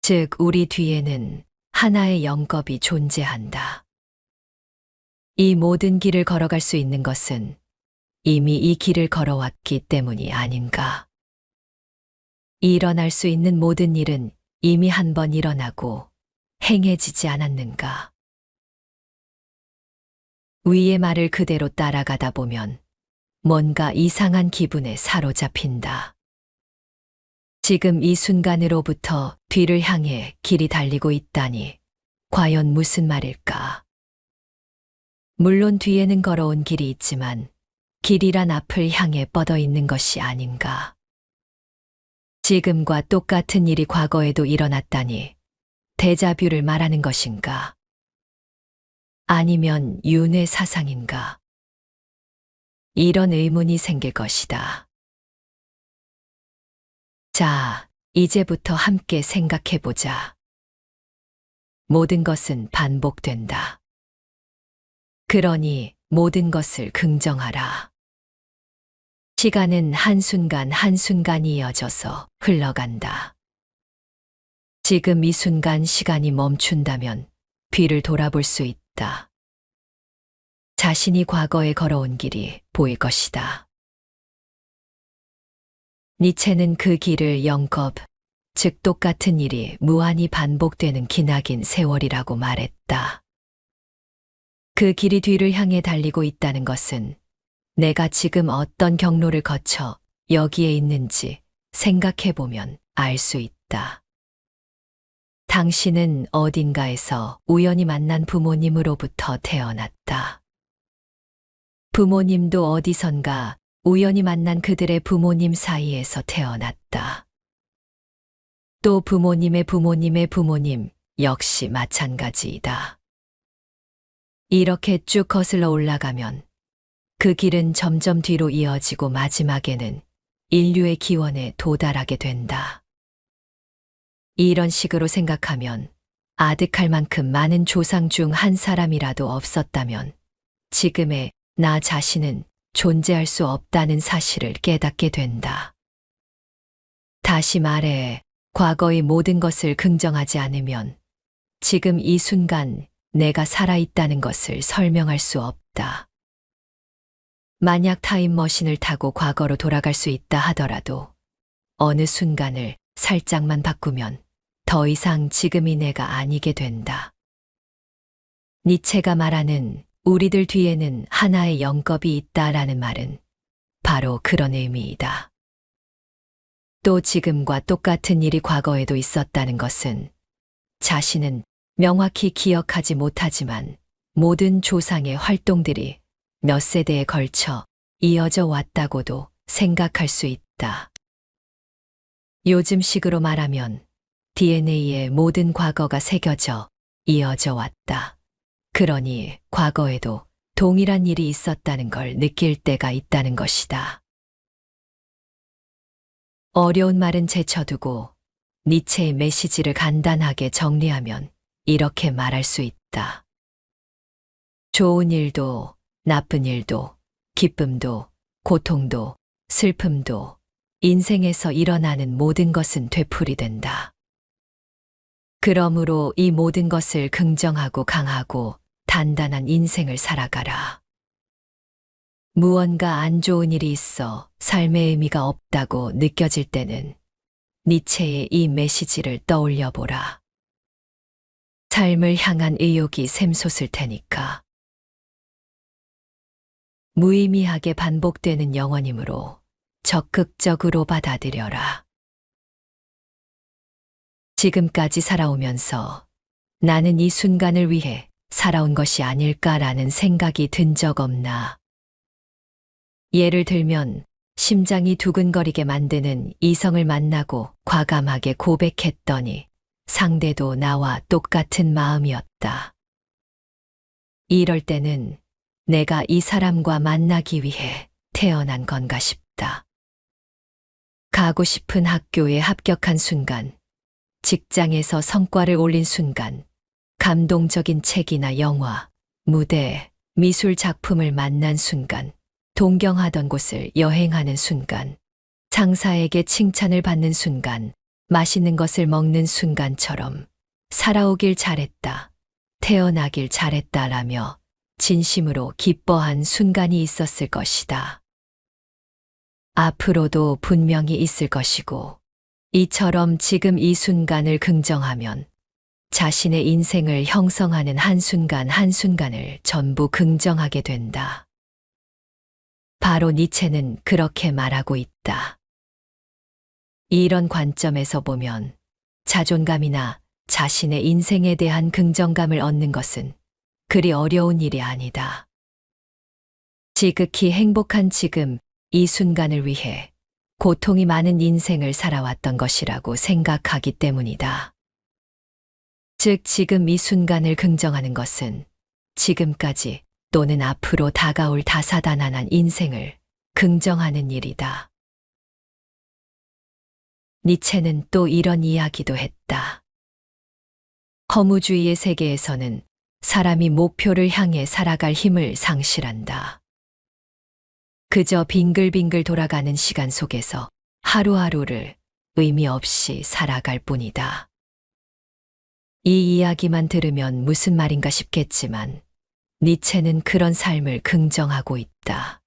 즉, 우리 뒤에는 하나의 영겁이 존재한다. 이 모든 길을 걸어갈 수 있는 것은 이미 이 길을 걸어왔기 때문이 아닌가. 일어날 수 있는 모든 일은 이미 한 번 일어나고 행해지지 않았는가. 위의 말을 그대로 따라가다 보면 뭔가 이상한 기분에 사로잡힌다. 지금 이 순간으로부터 뒤를 향해 길이 달리고 있다니 과연 무슨 말일까? 물론 뒤에는 걸어온 길이 있지만 길이란 앞을 향해 뻗어 있는 것이 아닌가. 지금과 똑같은 일이 과거에도 일어났다니 데자뷰를 말하는 것인가? 아니면 윤회 사상인가? 이런 의문이 생길 것이다. 자, 이제부터 함께 생각해보자. 모든 것은 반복된다. 그러니 모든 것을 긍정하라. 시간은 한순간 한순간이 이어져서 흘러간다. 지금 이 순간 시간이 멈춘다면 뒤를 돌아볼 수 있다. 자신이 과거에 걸어온 길이 보일 것이다. 니체는 그 길을 영겁, 즉 똑같은 일이 무한히 반복되는 기나긴 세월이라고 말했다. 그 길이 뒤를 향해 달리고 있다는 것은 내가 지금 어떤 경로를 거쳐 여기에 있는지 생각해보면 알 수 있다. 당신은 어딘가에서 우연히 만난 부모님으로부터 태어났다. 부모님도 어디선가 우연히 만난 그들의 부모님 사이에서 태어났다. 또 부모님의 부모님의 부모님 역시 마찬가지이다. 이렇게 쭉 거슬러 올라가면 그 길은 점점 뒤로 이어지고 마지막에는 인류의 기원에 도달하게 된다. 이런 식으로 생각하면 아득할 만큼 많은 조상 중 한 사람이라도 없었다면 지금의 나 자신은 존재할 수 없다는 사실을 깨닫게 된다. 다시 말해, 과거의 모든 것을 긍정하지 않으면 지금 이 순간 내가 살아있다는 것을 설명할 수 없다. 만약 타임머신을 타고 과거로 돌아갈 수 있다 하더라도 어느 순간을 살짝만 바꾸면 더 이상 지금이 내가 아니게 된다. 니체가 말하는 우리들 뒤에는 하나의 영겁이 있다라는 말은 바로 그런 의미이다. 또 지금과 똑같은 일이 과거에도 있었다는 것은 자신은 명확히 기억하지 못하지만 모든 조상의 활동들이 몇 세대에 걸쳐 이어져 왔다고도 생각할 수 있다. 요즘식으로 말하면 DNA에 모든 과거가 새겨져 이어져 왔다. 그러니 과거에도 동일한 일이 있었다는 걸 느낄 때가 있다는 것이다. 어려운 말은 제쳐두고 니체의 메시지를 간단하게 정리하면 이렇게 말할 수 있다. 좋은 일도, 나쁜 일도, 기쁨도, 고통도, 슬픔도, 인생에서 일어나는 모든 것은 되풀이된다. 그러므로 이 모든 것을 긍정하고 강하고 단단한 인생을 살아가라. 무언가 안 좋은 일이 있어 삶의 의미가 없다고 느껴질 때는 니체의 이 메시지를 떠올려 보라. 삶을 향한 의욕이 샘솟을 테니까. 무의미하게 반복되는 영원이므로 적극적으로 받아들여라. 지금까지 살아오면서 나는 이 순간을 위해 살아온 것이 아닐까라는 생각이 든 적 없나? 예를 들면 심장이 두근거리게 만드는 이성을 만나고 과감하게 고백했더니 상대도 나와 똑같은 마음이었다. 이럴 때는 내가 이 사람과 만나기 위해 태어난 건가 싶다. 가고 싶은 학교에 합격한 순간, 직장에서 성과를 올린 순간, 감동적인 책이나 영화, 무대, 미술 작품을 만난 순간, 동경하던 곳을 여행하는 순간, 상사에게 칭찬을 받는 순간, 맛있는 것을 먹는 순간처럼 살아오길 잘했다, 태어나길 잘했다라며 진심으로 기뻐한 순간이 있었을 것이다. 앞으로도 분명히 있을 것이고, 이처럼 지금 이 순간을 긍정하면 자신의 인생을 형성하는 한순간 한순간을 전부 긍정하게 된다. 바로 니체는 그렇게 말하고 있다. 이런 관점에서 보면 자존감이나 자신의 인생에 대한 긍정감을 얻는 것은 그리 어려운 일이 아니다. 지극히 행복한 지금 이 순간을 위해 고통이 많은 인생을 살아왔던 것이라고 생각하기 때문이다. 즉, 지금 이 순간을 긍정하는 것은 지금까지 또는 앞으로 다가올 다사다난한 인생을 긍정하는 일이다. 니체는 또 이런 이야기도 했다. 허무주의의 세계에서는 사람이 목표를 향해 살아갈 힘을 상실한다. 그저 빙글빙글 돌아가는 시간 속에서 하루하루를 의미 없이 살아갈 뿐이다. 이 이야기만 들으면 무슨 말인가 싶겠지만 니체는 그런 삶을 긍정하고 있다.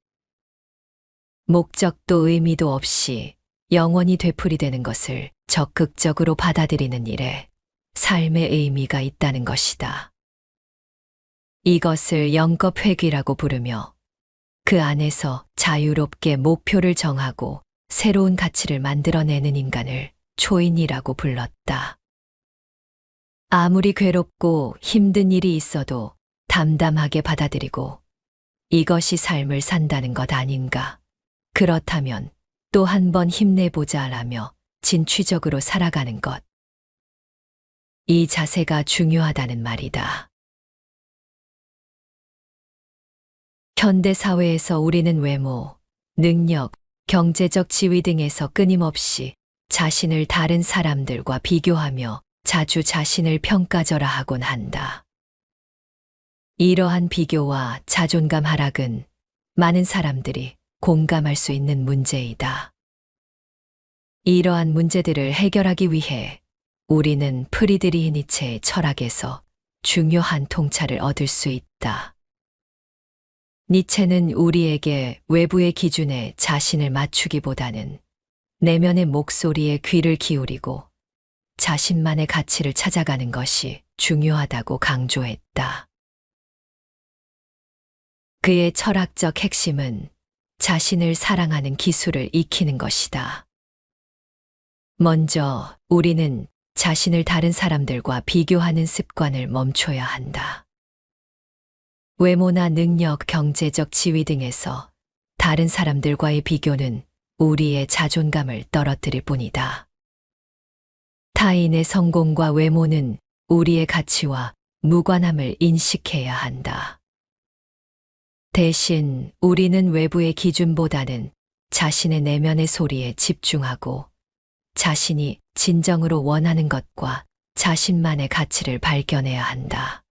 목적도 의미도 없이 영원히 되풀이되는 것을 적극적으로 받아들이는 일에 삶의 의미가 있다는 것이다. 이것을 영겁회귀라고 부르며 그 안에서 자유롭게 목표를 정하고 새로운 가치를 만들어내는 인간을 초인이라고 불렀다. 아무리 괴롭고 힘든 일이 있어도 담담하게 받아들이고 이것이 삶을 산다는 것 아닌가. 그렇다면 또 한 번 힘내보자라며 진취적으로 살아가는 것. 이 자세가 중요하다는 말이다. 현대 사회에서 우리는 외모, 능력, 경제적 지위 등에서 끊임없이 자신을 다른 사람들과 비교하며 자주 자신을 평가절하하곤 한다. 이러한 비교와 자존감 하락은 많은 사람들이 공감할 수 있는 문제이다. 이러한 문제들을 해결하기 위해 우리는 프리드리히 니체의 철학에서 중요한 통찰을 얻을 수 있다. 니체는 우리에게 외부의 기준에 자신을 맞추기보다는 내면의 목소리에 귀를 기울이고 자신만의 가치를 찾아가는 것이 중요하다고 강조했다. 그의 철학적 핵심은 자신을 사랑하는 기술을 익히는 것이다. 먼저 우리는 자신을 다른 사람들과 비교하는 습관을 멈춰야 한다. 외모나 능력, 경제적 지위 등에서 다른 사람들과의 비교는 우리의 자존감을 떨어뜨릴 뿐이다. 타인의 성공과 외모는 우리의 가치와 무관함을 인식해야 한다. 대신 우리는 외부의 기준보다는 자신의 내면의 소리에 집중하고 자신이 진정으로 원하는 것과 자신만의 가치를 발견해야 한다.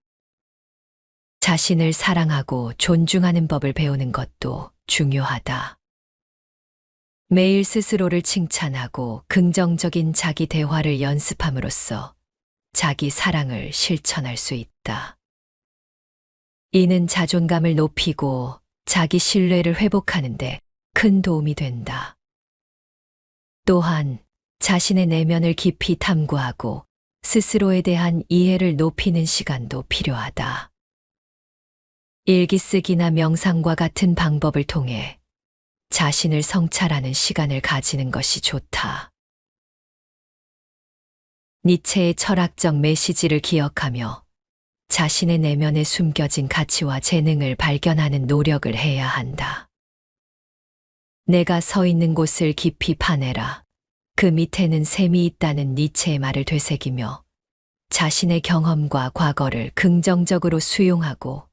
자신을 사랑하고 존중하는 법을 배우는 것도 중요하다. 매일 스스로를 칭찬하고 긍정적인 자기 대화를 연습함으로써 자기 사랑을 실천할 수 있다. 이는 자존감을 높이고 자기 신뢰를 회복하는 데 큰 도움이 된다. 또한 자신의 내면을 깊이 탐구하고 스스로에 대한 이해를 높이는 시간도 필요하다. 일기쓰기나 명상과 같은 방법을 통해 자신을 성찰하는 시간을 가지는 것이 좋다. 니체의 철학적 메시지를 기억하며 자신의 내면에 숨겨진 가치와 재능을 발견하는 노력을 해야 한다. 내가 서 있는 곳을 깊이 파내라. 그 밑에는 샘이 있다는 니체의 말을 되새기며 자신의 경험과 과거를 긍정적으로 수용하고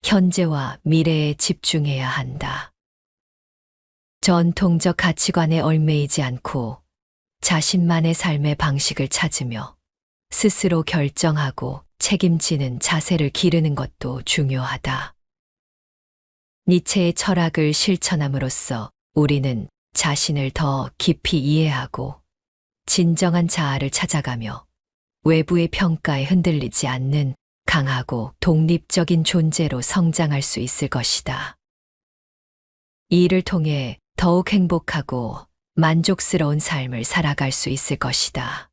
현재와 미래에 집중해야 한다. 전통적 가치관에 얽매이지 않고 자신만의 삶의 방식을 찾으며 스스로 결정하고 책임지는 자세를 기르는 것도 중요하다. 니체의 철학을 실천함으로써 우리는 자신을 더 깊이 이해하고 진정한 자아를 찾아가며 외부의 평가에 흔들리지 않는 강하고 독립적인 존재로 성장할 수 있을 것이다. 이 일을 통해 더욱 행복하고 만족스러운 삶을 살아갈 수 있을 것이다.